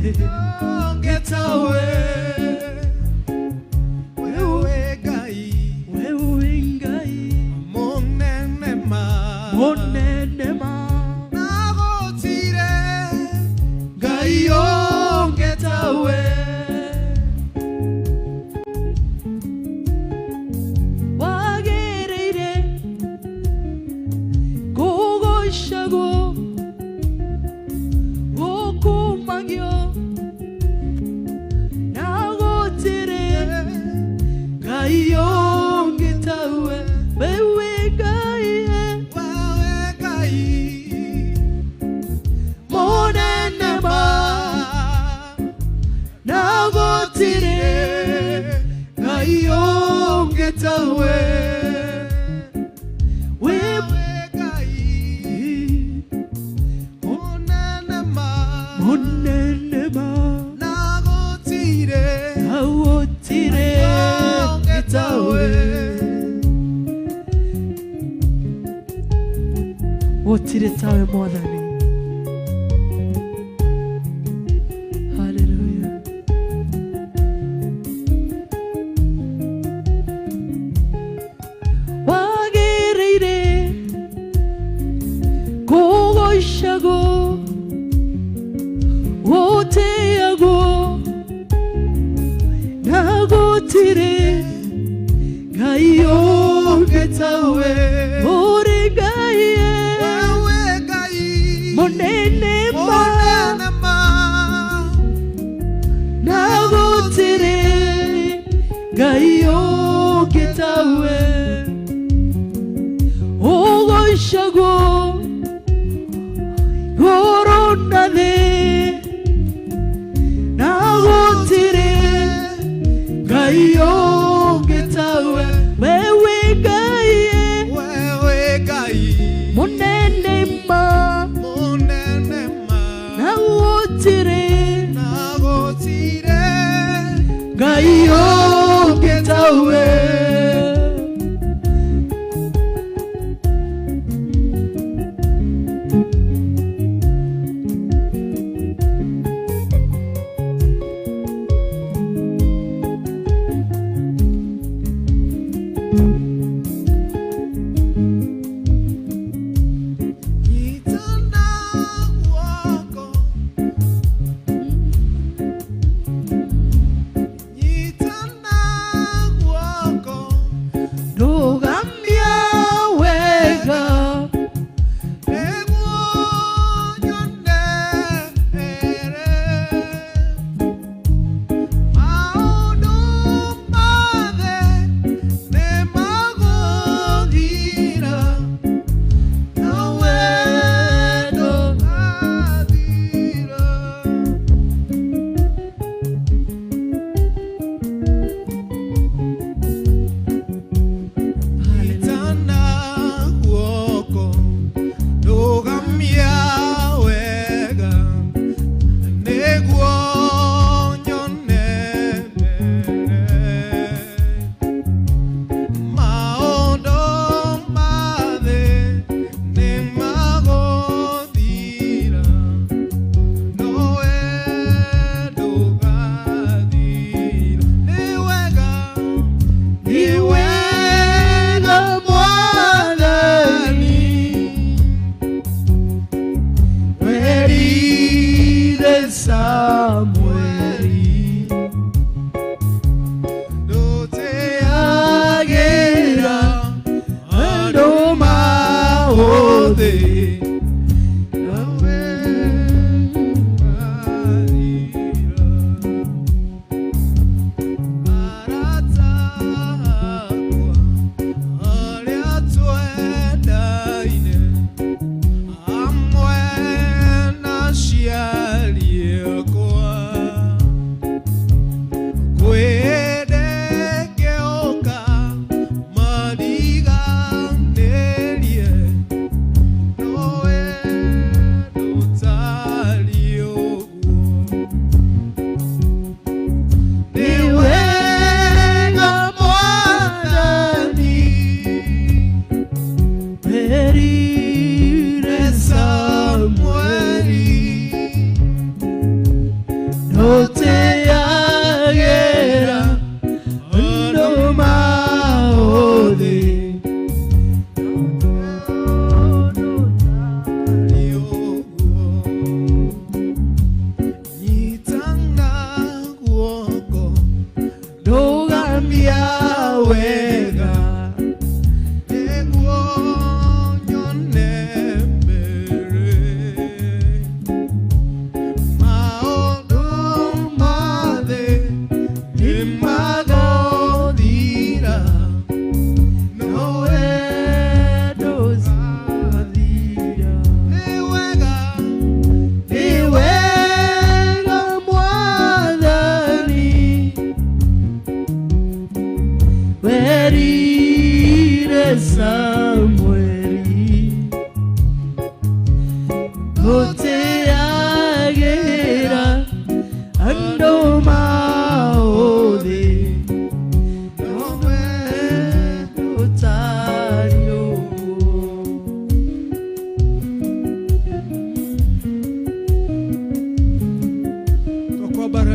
Getawe wewe Ngai monenema nagotire Ngai ongetawe wagereire kugocago gukumagio nagotire Ngai ongetawe wewe Ngai monenema nagotire Ngai ongetawe wewe Ngai monenema nagotire ongetawe wotire tawe mwathani. Hallelujah. Wagereire kugocago woteago nagotire Ngai ongetawe uri Ngai monenema nagotire Ngai ongetawe ugocago goronathe nagotire Ngai ongetawe wewe Ngai monenema nagotire Ngai ongetawe aliyekuwa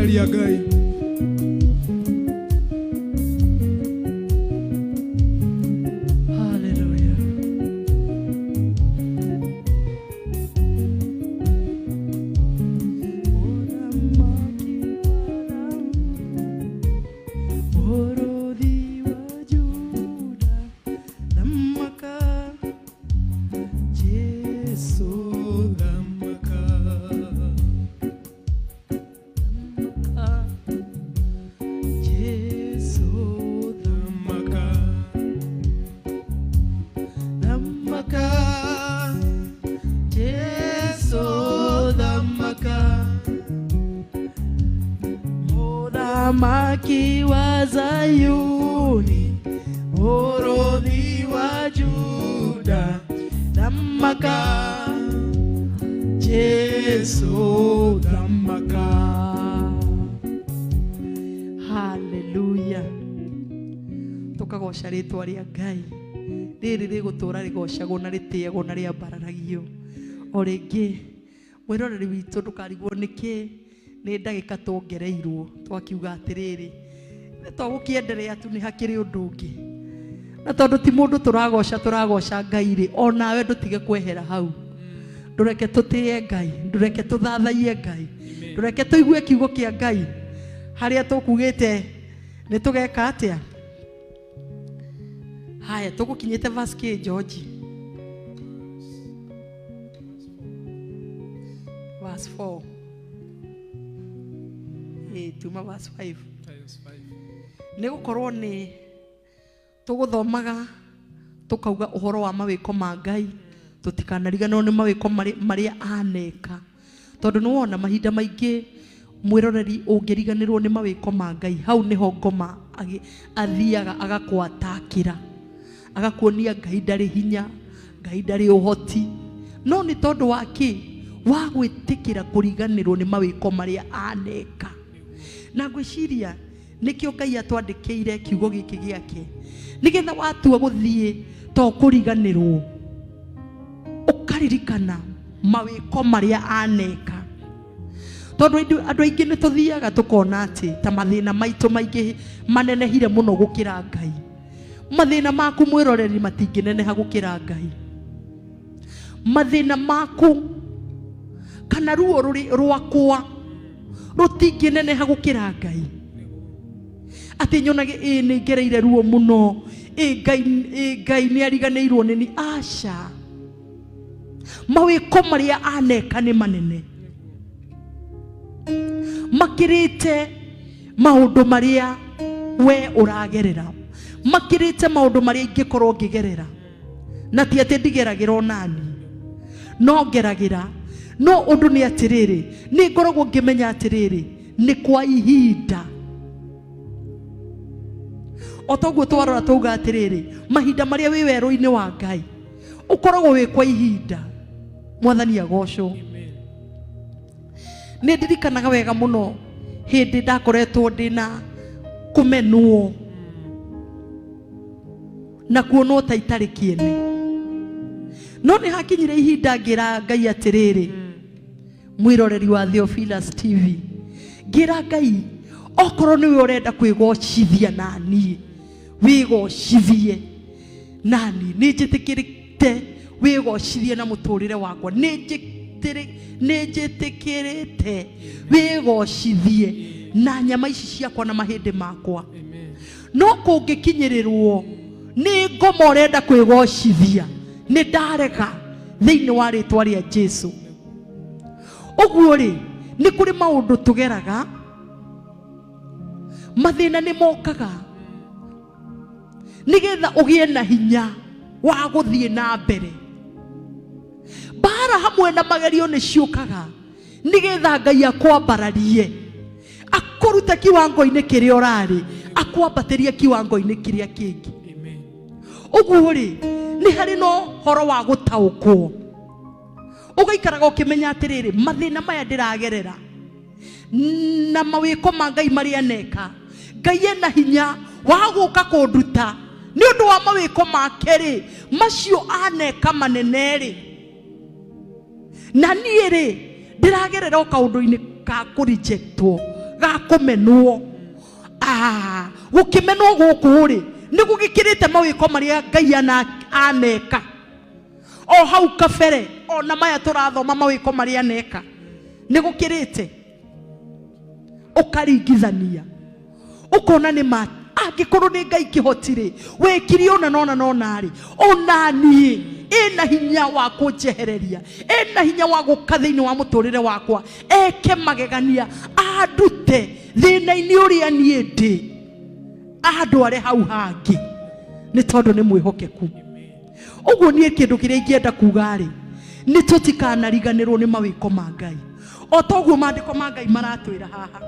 bararia Ngai. Maki wa Zayuni, Orothi wa Juda, Dhammaka, Jesu Dhammaka. Hallelujah. Tukagoca ritwa ria Ngai riri rigutura rigocagwo na ritiagwo na riambararagio. O ringi mwiroreri witu ndukarigwo niki ni ndagika tuongereirwo twakiuga atiriri nitwagukienderea tu ni hakiri undu ungi na tondu ti mundu turagoca Ngai ri ona we ndutige kwehera hau ndureke tutie Ngai ndureke tuthathaie Ngai ndureke tuigue kiugo kia Ngai haria tukugite ni tugeka atia. Haya tugukinyite verse ki George verse 4 tuma verse 5 ni gukorwo ni tuguthomaga tukauga uhoro wa mawiko ma Ngai tutikanariganwo ni mawiko maria aneka tondu ni wona mahinda maingi mwiroreri ungiriganirwo ni mawiko ma Ngai hau niho ngoma athiaga agakwatakira agakuonia Ngai ndari hinya Ngai ndari uhoti no ni tondu waki wa gwitikira kuriganirwo ni mawiko maria aneka na gwiciria nikio Ngai atwandikiire kiugo giki giake nigetha watua guthie to kuriganirwo ukaririkana mawiko maria aneka tondu andu aingi ni tuthiaga tukona ati ta mathina maitu maingi manenehire muno gukira Ngai. Mathina maku mwiroreri matingineneha gukira Ngai. Mathina maku kana ruo rwakwa rutingineneha gukira Ngai. Ati nyonage ni ngereire ruo muno Ngai ni ariganirwo ni aca mawiko maria aneka ni manene makirite maundu maria we uragerera makirite maundu maria ingikorwo ngigerera na ti ati ndigeragira nani no ngeragira no undu ni atiriri ni ngoragwo ngimenya atiriri ni kwa ihinda otoguo twarora tuga atiriri mahinda maria wi weru-ini wa Ngai ukoragwo wi kwa ihinda. Mwathani agocwo. Ni ndirikanaga wega muno hindi ndakoretwo ndina kumenwo na kuonwo ta itari kiene no ni hakinyire ihinda ngira Ngai atiriri mwiroreri wa Theophilus TV ngira Ngai okorwo niwe urenda kwigocithia nani wigocithie nani ni njitikirite wigocithie na muturire wakwa ni njitikirite wigocithie na nyama ici ciakwa na mahindi makwa no kungikinyirirwo ni ngoma urenda kwigocithia ni ndareka thiini wa ritwa ria Jesu. Uguo ri ni kuri maundu tugeraga mathina ni mokaga nigetha ugie na hinya wa guthie na mbere. Bara hamwe na magerio ni ciukaga nigetha Ngai akwambararie akuruta kiwango-ini kiria urari akwambatiria kiwango-ini kiria kingi. Uguo ri ni hari no horo wa gutaukwo ugaikaraga ukimenya atiriri mathina maya ndiragerera na mawiko ma Ngai maria neka Ngai ena hinya wa guka kunduta ni undu wa mawiko make ri macio aneka manene ri na nie ri ndiragerera kaundu-ini ka kurejectwo ga kumenwo gukimenwo guku ri ni gugikirite mawiko maria Ngai aneka o hau kabere ona maya turathoma mawiko maria aneka ni gukirite ukaringithania ukona ni ma angikorwo ni Ngai kihotire wekiri ona nona ri ona ni ena hinya wa kunjehereria ena hinya wa guka thiini wa muturire wakwa eke magegania adute thina-ini uria nie ndi andu are hau hangi ni tondu ni mwihokeku uguo nie kindu kiria ingienda kuga ri ni tutikanariganirwo ni mawiko ma Ngai o toguo mandiko ma Ngai maratwira haha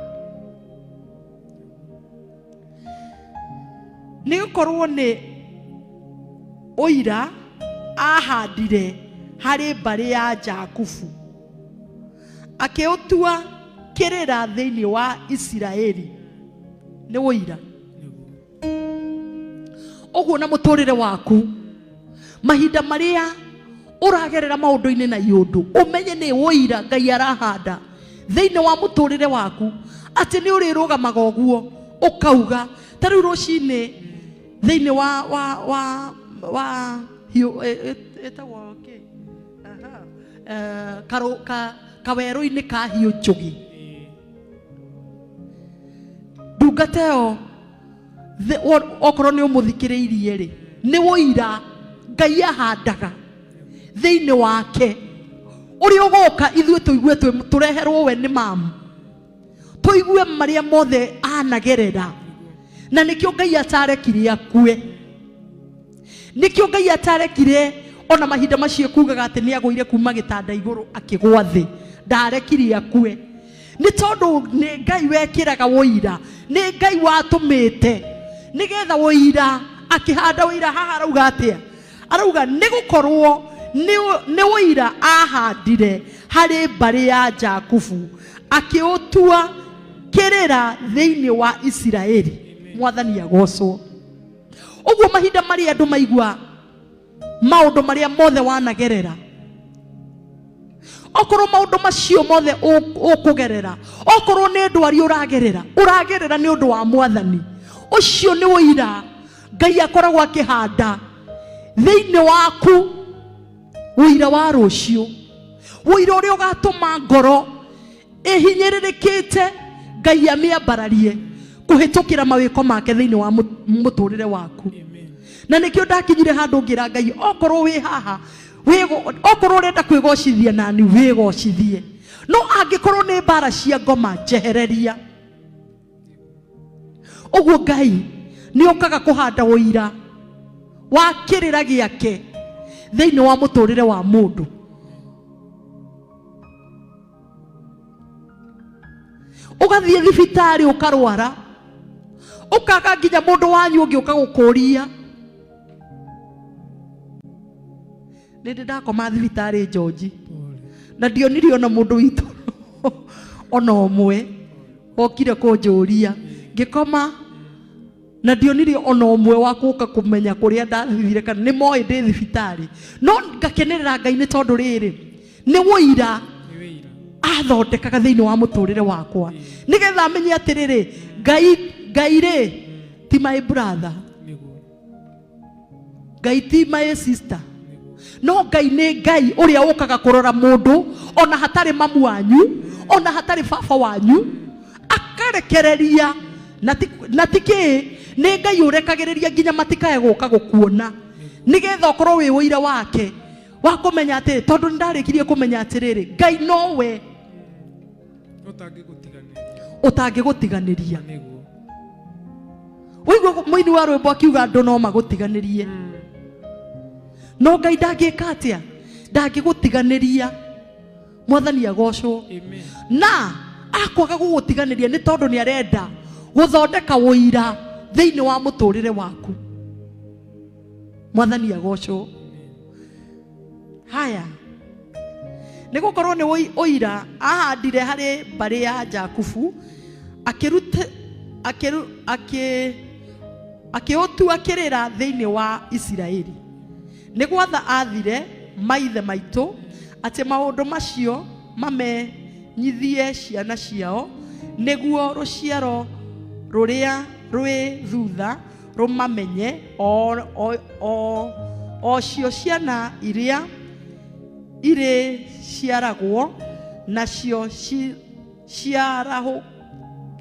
ni gukorwo ni oira ahandire hari mbari ya Jakubu akiutua kirira thiini wa Isiraeli ni woira uguo na muturire waku mahinda maria uragerera maundu-ini na yundu umenye ni woira Ngai arahanda thiini wa muturire waku ati ni urirugamaga uguo ukauga tariu rucini thiini wa hiyo etagwo okay kaweru-ini ka hiyo njugi ndungateo okorwo ni umuthikiriirie ri ni woira Ngai ahandaga thiini wake uri ugoka ithue tuigue tureherwo we ni mamu tuigue maria mothe anagerera na nikio Ngai atarekire akue nikio Ngai atarekire ona mahinda macio kugaga ati ni agwire kuma gitanda iguru akigwa thi ndarekire akue ni tondu ni Ngai wekiraga woira ni Ngai watumite nigetha woira akihanda woira haha arauga atia arauga ni gukorwo ni woira ahandire hari mbari ya Jakubu akiutua kirira thiini wa Isiraeli mwathani agocwo uguo mahinda maria andu maigua maundu maria mothe wanagerera okorwo maundu macio mothe ukugerera okorwo ni ndwari uragerera ni undu wa mwathani ucio ni woira Ngai akoragwo akihanda thiini waku woira wa rucio woira uria ugatuma ngoro ihinyiririkite Ngai amiambararie kuhitukira mawiko make thiini wa muturire waku na nikio ndakinyire handu ngira Ngai okorwo wi haha okorwo urenda kwigocithia nani wigocithie no angikorwo ni mbara cia ngoma njehereria uguo Ngai ni okaga kuhanda woira wa kirira giake thiini wa muturire wa mundu ugathie thibitari ukarwara ukaga nginya mundu wanyu ungi ukagukuria nindi ndakoma thibitari George na ndionire ona mundu witu ona omwe okire kunjuria ngikoma na ndionire ona omwe wa kuka kumenya kuria ndathithire kana ni moi ndi thibitari no ngakenerera Ngai ni tondu riri ni woira athondekaga thiini wa muturire wakwa nigetha amenye atiriri Ngai ri ti my brother Ngai ti my sister no Ngai ni Ngai uria ukaga kurora mundu ona hatari mamu wanyu ona hatari baba wanyu akarekereria na tiki ni Ngai urekagiriria nginya matikae guka gukuona nigetha okorwo wi woira wake wa kumenya ati tondu ndarikirie kumenya atiriri Ngai nowe utangigutiganiria wigwo muini wa rwimbo akiuga andu no magutiganirie no Ngai ndangika atia ndangigutiganiria mwathani agocwo na akwaga gugutiganiria ni tondu ni arenda guthondeka woira thiini wa muturire waku mwathani agocwo haya nigukorwo ni oira ahandire hari mbari ya Jakubu akiutua kirira thiini wa Isiraeli nigwatha athire maithe maitu ati maundu macio mamenyithie ciana ciao niguo ruciaro ruria rwi thutha rumamenye o cio ciana iria iri ciaragwo nacio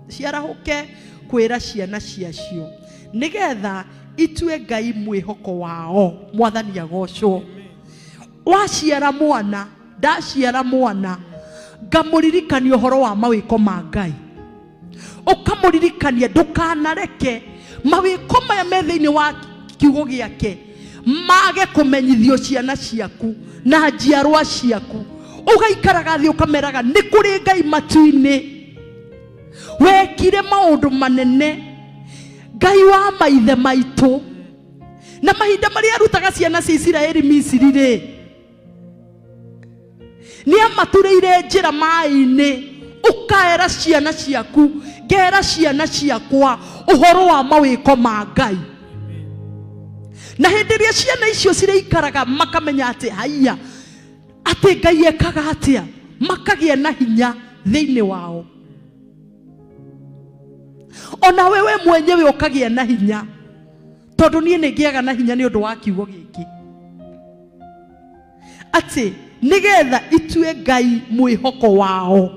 ciarahuke kwira ciana ciacio nigetha itue Ngai mwihoko wao. Mwathani agocwo. Waciara mwana, ndaciara mwana, ngamuririkania uhoro wa mawiko ma Ngai, ukamuririkania ndukanareke mawiko maya me thiini wa kiugo giake mage kumenyithio ciana ciaku na njiarwa ciaku. Ugaikaraga thi ukameraga ni kuri Ngai matu-ini, wekire maundu manene, Ngai wa maithe maitu. Na mahinda maria arutaga ciana cia Isiraeli Misiri ri, ni amatureire njira mai-ini, ukaera ciana ciaku, ngera ciana ciakwa uhoro wa mawiko ma Ngai. Na hindi iria ciana icio cireikaraga makamenya ati haiya ati Ngai ekaga atia, makagia na hinya thiini wao. Ona wewe mwenyewe ukagia na hinya, tondu nie ningiaga na hinya ni undu wa kiugo giki ati nigetha itue Ngai mwihoko wao,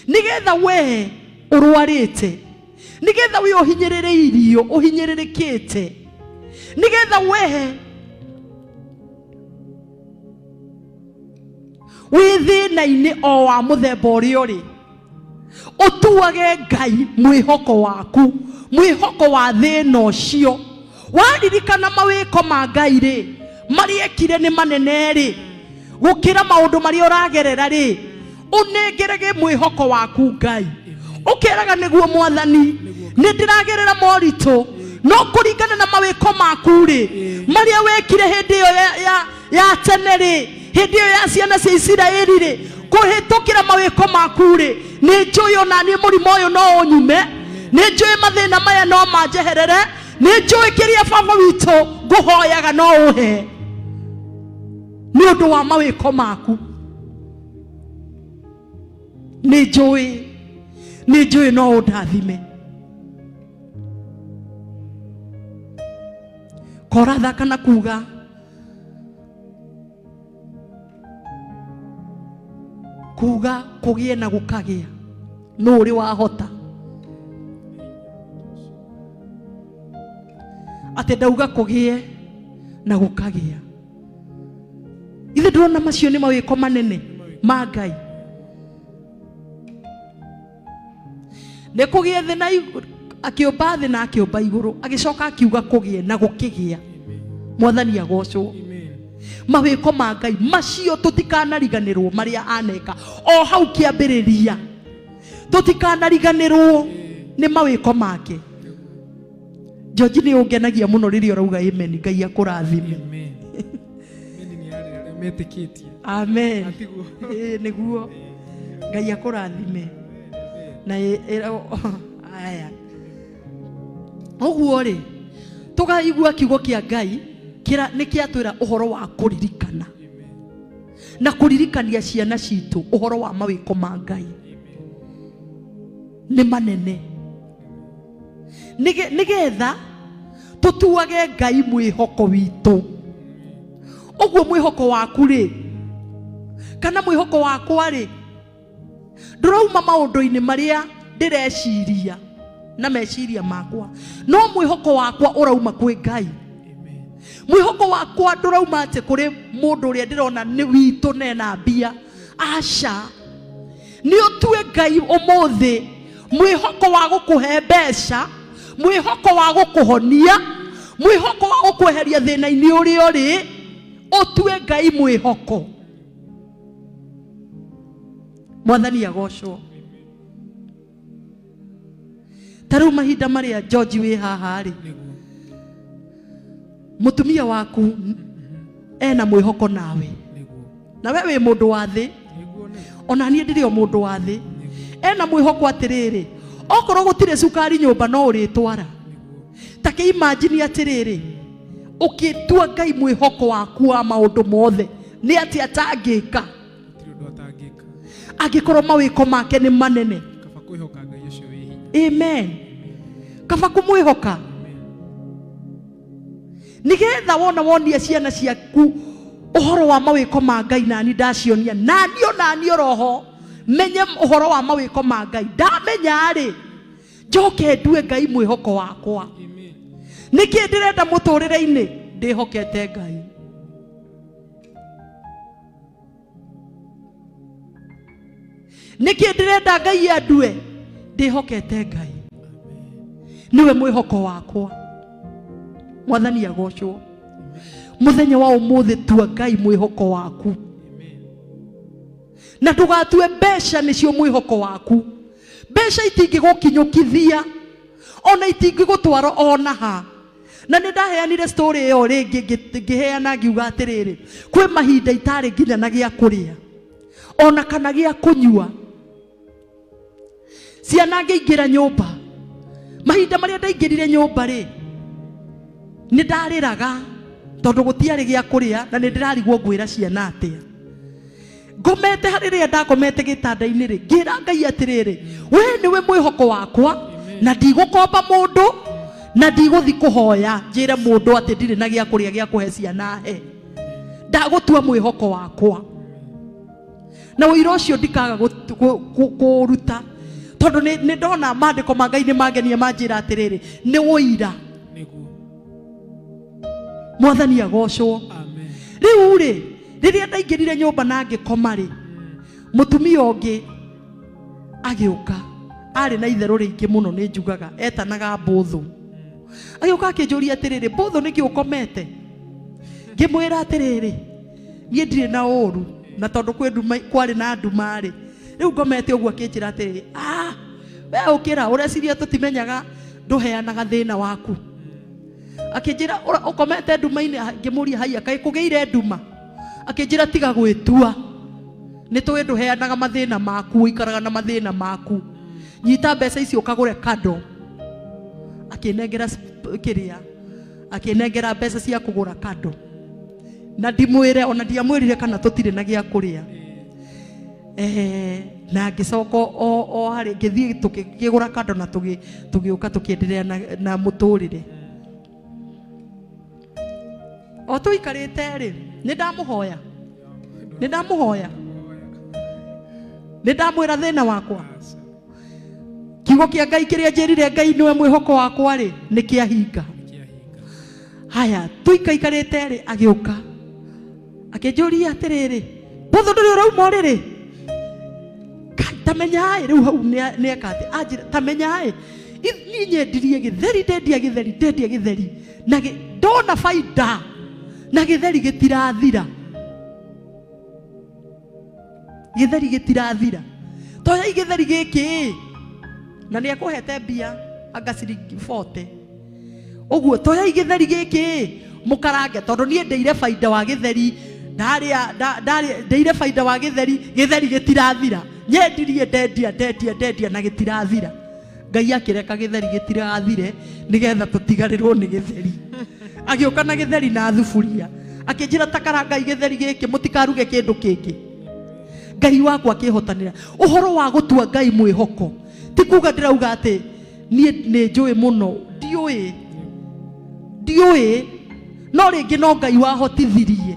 nigetha we urwarite, nigetha we uhinyirireirio uhinyiririkite, nigetha we thina-ini o wa muthemba uria uri utuage Ngai mwihoko waku, mwihoko wa thina ucio. Waririkana mawiko ma Ngai ri mariekire ni manene ri gukira maundu maria uragerera ri, unengerege mwihoko waku Ngai, ukeraga niguo Mwathani ni ndiragerera moritu no kuringana na mawiko maku ri maria wekire hindi iyo ya tene ri, hindi iyo ya ciana cia Isiraeli ri, kuhitukira mawiko maku ri ni njui ona ni murimo uyu no unyume, ni njui mathina maya no manjeherere, ni njui kiria baba witu nguhoyaga no uhe ni undu wa mawiko maku. Ni njui no undathime. Koratha kana kuga kugie na gukagia no uri wahota ati ndauga kugie na gukagia. Ithe ndurona macio ni mawiko manene ma Ngai. Ne kugie thi na akiumba thi na akiumba iguru, agicoka akiuga kugie na gukigia. Mwathani agocwo. Mawiko ma Ngai macio tutikanariganirwo maria aneka o hau kiambiriria, tutikanariganirwo ni mawiko make. George ni ungenagia muno riria urauga amen. Ngai akurathime. Amen. Niguo Ngai akurathime na aya oguo ri tugaigua kiugo kia Ngai kira nikiatwira uhoro wa kuririkana na kuririkania ciana citu uhoro wa mawiko ma Ngai ni manene, nigetha tutuage Ngai mwihoko witu. Oguo mwihoko waku ri kana mwihoko wakwa ri ndurauma maundu-ini maria ndireciria na meciria makwa, no mwihoko wakwa urauma kwi Ngai. Mwihoko wakwa ndurauma ati kuri mundu uria ndirona ni witu nena mbia. Aca, ni utue Ngai umuthi mwihoko wa gukuhe mbeca, mwihoko wa gukuhonia, mwihoko wa gukweheria thina-ini uria uri, utue Ngai mwihoko. Mwathani agocwo. Taru mahinda maria George wi haha ri, mutumia waku ena mwihoko nawe, na we wi mundu wa thi, ona nie ndiri o mundu wa thi. Ena mwihoko atiriri, okorwo gutire cukari nyumba no uritwara. Take imagine atiriri, ukitua Ngai mwihoko waku wa maundu mothe ni ati atangika, agikorwo mawiko make ni manene. kwihoka Ngai ucio wi hinya. Amen. Kaba kumwihoka. Nigetha wona wonia ciana ciaku uhoro wa mawiko ma Ngai nani ndacionia nani roho menye uhoro wa mawiko ma Ngai ndamenya ri njoke ndue Ngai mwihoko wakwa. Niki ndirenda muturire-ini ndihokete Ngai. Niki ndirenda Ngai andue ndihokete Ngai. Niwe mwihoko wakwa. Mwathani agocwo. Muthenya wa umuthi tua Ngai mwihoko waku. Na tugatue mbeca nicio mwihoko waku. Mbeca itingigukinyukithia ona itingigutwara ona ha. Na nindaheanire story iyo ringi ngiheana ngiuga atiriri kwi mahinda itari nginya na gia kuria ona kana gia kunyua. Ciana ngiingira nyumba mahinda maria ndaingirire nyumba ri nindariraga tondu gutiari gia kuria na nindirarigwo ngwira ciana atia. Ngomete hariria ndakomete gitanda-ini ri ngira Ngai atiriri we niwe mwihoko wakwa na ndigukomba mundu na ndiguthi kuhoya njire mundu ati ndiri na gia kuria gia kuhe ciana he. Ndagutua mwihoko wakwa na wira ucio ndikaga kuruta tondu ni ndona maandiko ma Ngai ni mangenia manjira atiriri ni wira. Mwathani agocwo. Riu ri riria ndaingirire nyumba na ngikoma ri mutumia ungi agiuka ari na itheru ringi muno ni njugaga etanaga Mbuthu. Agiuka akinjuria atiriri Mbuthu niki ukomete? Ngimwira atiriri nie ndire na uru na tondu kwi nduma kwari na nduma ri riu ngomete uguo akinjira atiriri we ukira ureciria tutimenyaga nduheanaga thina waku. Akinjira ukomete nduma-ini ngimuria haya kai kugeire nduma. Akinjira tiga gwitua ni twi nduheanaga mathina maku ikaraga na mathina maku nyita mbeca icio ukagure kado. Akinengera kiria akinengera mbeca cia kugura kado na ndimwire ona ndiamwirire kana tutire na gia kuria. Na ngicoka o hari ngithii tukigura kado na tugiuka tukiendelea na muturire. O tuikarite ri nindamuhoya nindamwira thina wakwa. Kiugo kia Ngai kiria njirire Ngai niwe mwihoko wakwa ri nikiahinga. Haya tuikaikarite ri agiuka akinjuria atiriri Mbuthu nduri urauma riri tamenyae riu hau ni ekati anjira tamenyae ni nyendirie githeri ndendia githeri na ndona faida na githeri gitirathira. Githeri gitirathira toya githeri giki na ni akuhete mbia anga ciringi 40 uguo toya githeri giki mukarange tondu nie ndeire faida wa githeri ndeire faida wa githeri gitirathira nyendirie ndendia na gitirathira. Ngai akireka githeri gitirathire nigetha tutigarirwo ni githeri. Agiuka na githeri na thufuria akinjira takaranga githeri giki mutikaruge kindu kingi. Ngai wakwa akihotanira uhoro wa gutua Ngai mwihoko ti kuga ndirauga ati nie ni njui muno ndiui no ringi no Ngai wahotithirie.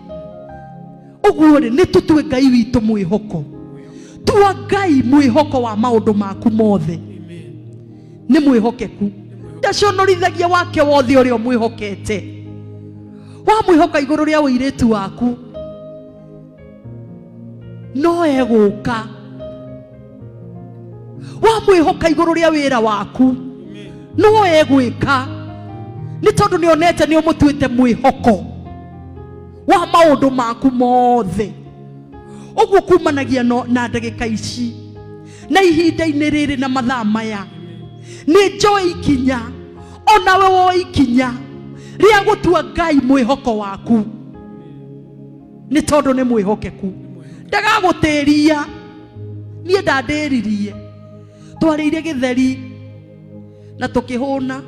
Uguo ri ni tutue Ngai witu mwihoko. Tua Ngai mwihoko wa maundu maku mothe. Ni mwihokeku ndaconorithagia wake wothe uria mwihokete. Wa mwihoka iguru ria wiritu waku no eguka. Wa mwihoka iguru ria wira waku no egwika. Ni tondu ni onete ni umutuite mwihoko wa maundu maku mothe. Uguo kumanagia na ndagika ici na ihinda-ini riri na mathaa maya ni njoi ikinya onawe wo ikinya ria gutua Ngai mwihoko waku. Ni tondu ni mwihokeku ndagagutiria nie ndandiririe twariire githeri na tukihuna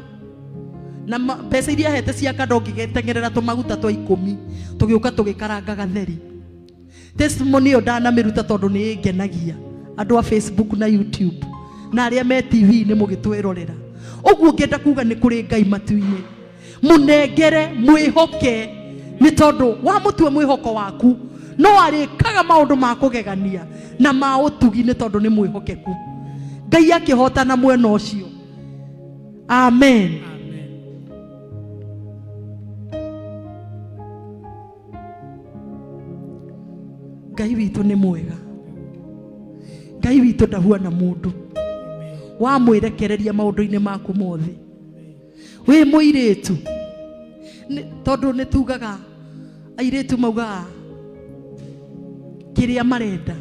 na mbeca iria hete cia kado ngigitengerera tumaguta twa 10 tugiuka tugikaranga gatheri. Testimony yo ndana miruta tondu ni ngenagia andu a Facebook na YouTube na aria me TV ni mugitwirorera. Uguo ngenda kuga ni kuri Ngai matu-ini munengere mwihoke, ni tondu wa mutue mwihoko waku no arikaga maundu ma kugegania na ma utugi ni tondu ni mwihokeku. Ngai akihotana mwena ucio. Amen. Ngai witu ni mwega. Ngai witu ndahuana mundu wa mwirekereria maundu-ini maku mothe. We muiritu tondu ni tugaga airitu mauga kiria marenda,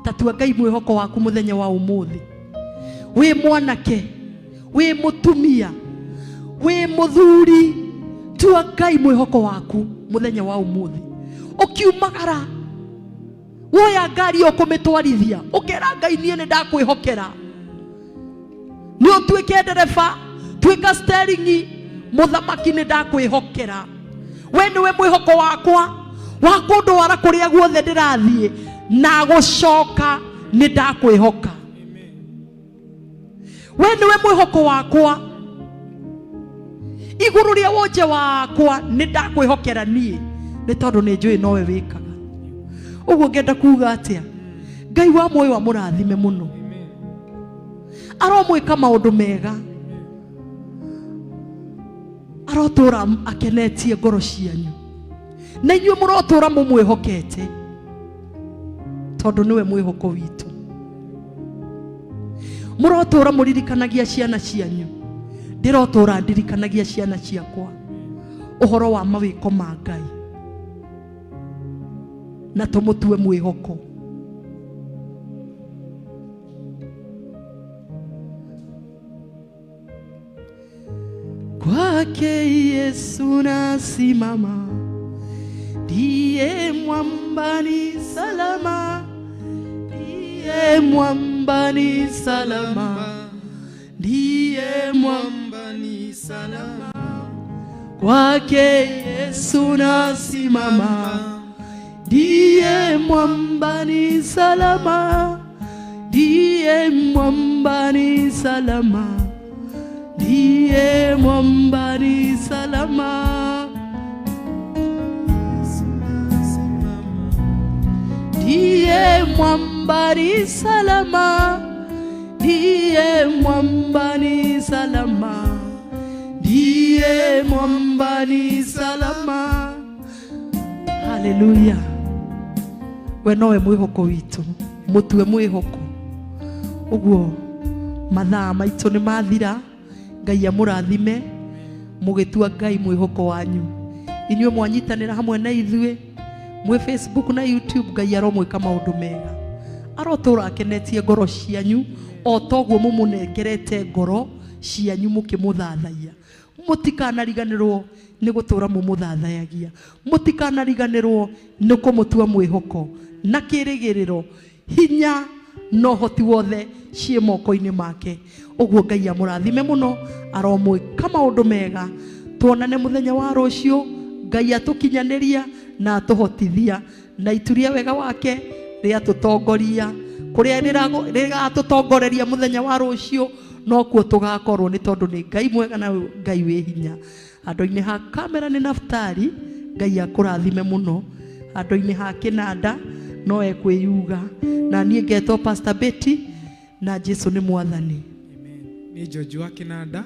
tatua Ngai mwihoko waku muthenya wa umuthi. We mwanake, we mutumia, we muthuri, tua Ngai mwihoko waku muthenya wa umuthi. Ukiumagara woya ngari ukumitwarithia ukera Ngai nie ni ndakwihokera, ni utuike ndereba, tuika steering, muthamaki ni ndakwihokera. We niwe mwihoko wakwa wa kundwara kuria guothe ndirathie na gucoka ni ndakwihoka. We niwe mwihoko wakwa iguru ria wonje wakwa ni ndakwihokera nie, ni tondu ni njui nowe wikaga. Uguo ngenda kuga atia Ngai wa moyo wa murathime muno, aromwika maundu mega, arotura akenetie ngoro cianyu, na inyuĩ murotura mumwihokete tondu niwe mwihoko witu. Murotura muririkanagia ciana cianyu, ndirotura ndirikanagia ciana ciakwa uhoro wa mawiko ma Ngai, na tumutue mwihoko. Kwake Yesu nasimama, ndiye mwamba ni salama, ndiye mwamba ni salama, ndiye mwamba ni salama. Kwake Yesu nasimama, ndiye mwamba ni salama, ndiye mwamba ni salama, ndiye mwamba ni salama, ndiye mwamba ni salama, ndiye mwamba ni salama, ndiye mwamba ni salama. Haleluya. We nowe mwihoko witu, mutue mwihoko. Uguo mathaa maitu ni mathira, Ngai amurathime mugitua Ngai mwihoko wanyu. Inyuĩ mwanyitanĩra hamwe na ithuĩ mwe Facebook na YouTube, Ngai aromwĩka maũndũ mega, arotura akenetie ngoro cianyu o toguo mumunengerete ngoro cianyu mukimuthathaia. Mutikanariganĩrwo nĩ gũtũra mumuthathayagia, mutikanariganĩrwo nĩ kũmutua mwihoko na kĩrĩgĩrĩro, hinya no hoti wothe cie moko-inĩ make. Uguo Ngai amurathime muno, aromwĩka maũndũ mega. Tuonane muthenya wa rũciũ, Ngai atukinyanĩria na atuhotithia, na ituria wega wake ria tutongoria kuria rigatutongoreria muthenya wa rũciũ, no kuo tugakorwo ni tondu ni Ngai mwega na Ngai wĩ hinya. Handũ-inĩ ha kamera ni Naftali, Ngai akũrathime muno. Handũ-inĩ ha kinanda no ekwĩyuga, na niĩ ngetwo Pastor Betty, na Jesu ni mwathani. Ni George wa kinanda,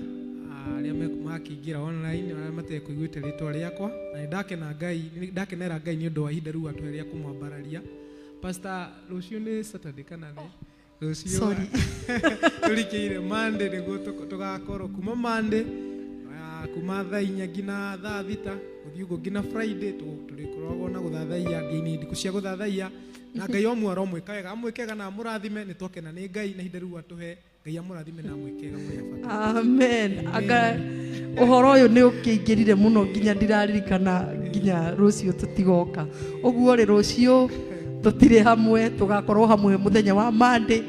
aria makingira online, aria matekũiguĩte rĩtwa rĩakwa, na ndakena Ngai, ndakenera Ngai nĩ ũndũ wa ihinda rĩu atweria kumwambararia. Pastor, rũciũ nĩ Saturday kana nĩ rũciũ? Sorry. Tũrikĩire Monday nĩguo tũgakorwo kuma Monday kuma thaa 4 nginya thaa 6, gũthiĩ ũguo nginya Friday tũrĩkoragwo na gũthathaia ngĩini ndikũ cia gũthathaia, na Ngai omwe aromwĩka wega, amwĩkega na amũrathime. Nĩ twakena nĩ Ngai na ihinda rĩu atũhe. Ngai amũrathime na amwĩkega mũrĩa bata. Amen. Anga ũhoro ũyũ nĩ ũkĩingĩrire mũno nginya ndiraririkana nginya rũciũ tũtigoka. Ũguo rĩ rũciũ tutire hamwe, tugakorwo hamwe muthenya wa Monday.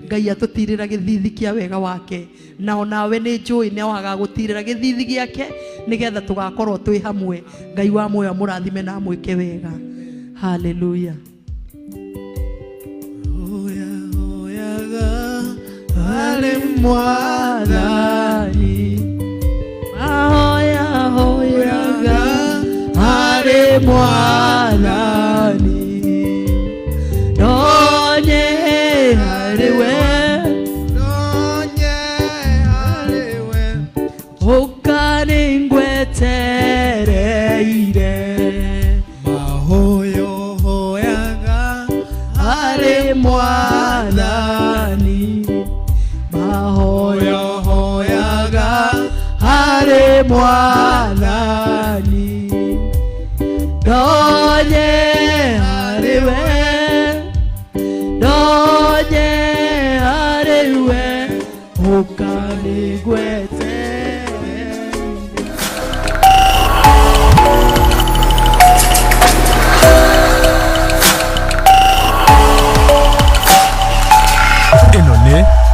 Ngai atutirira githithi kia wega wake, na onawe ni njui ni waga gutirira githithi giake nigetha tugakorwo twi hamwe. Ngai wa moyo amurathime na amwike wega. Hallelujah. Oya oya Mwathani ahoya hoyaga harĩ Mwathani nonye harĩ we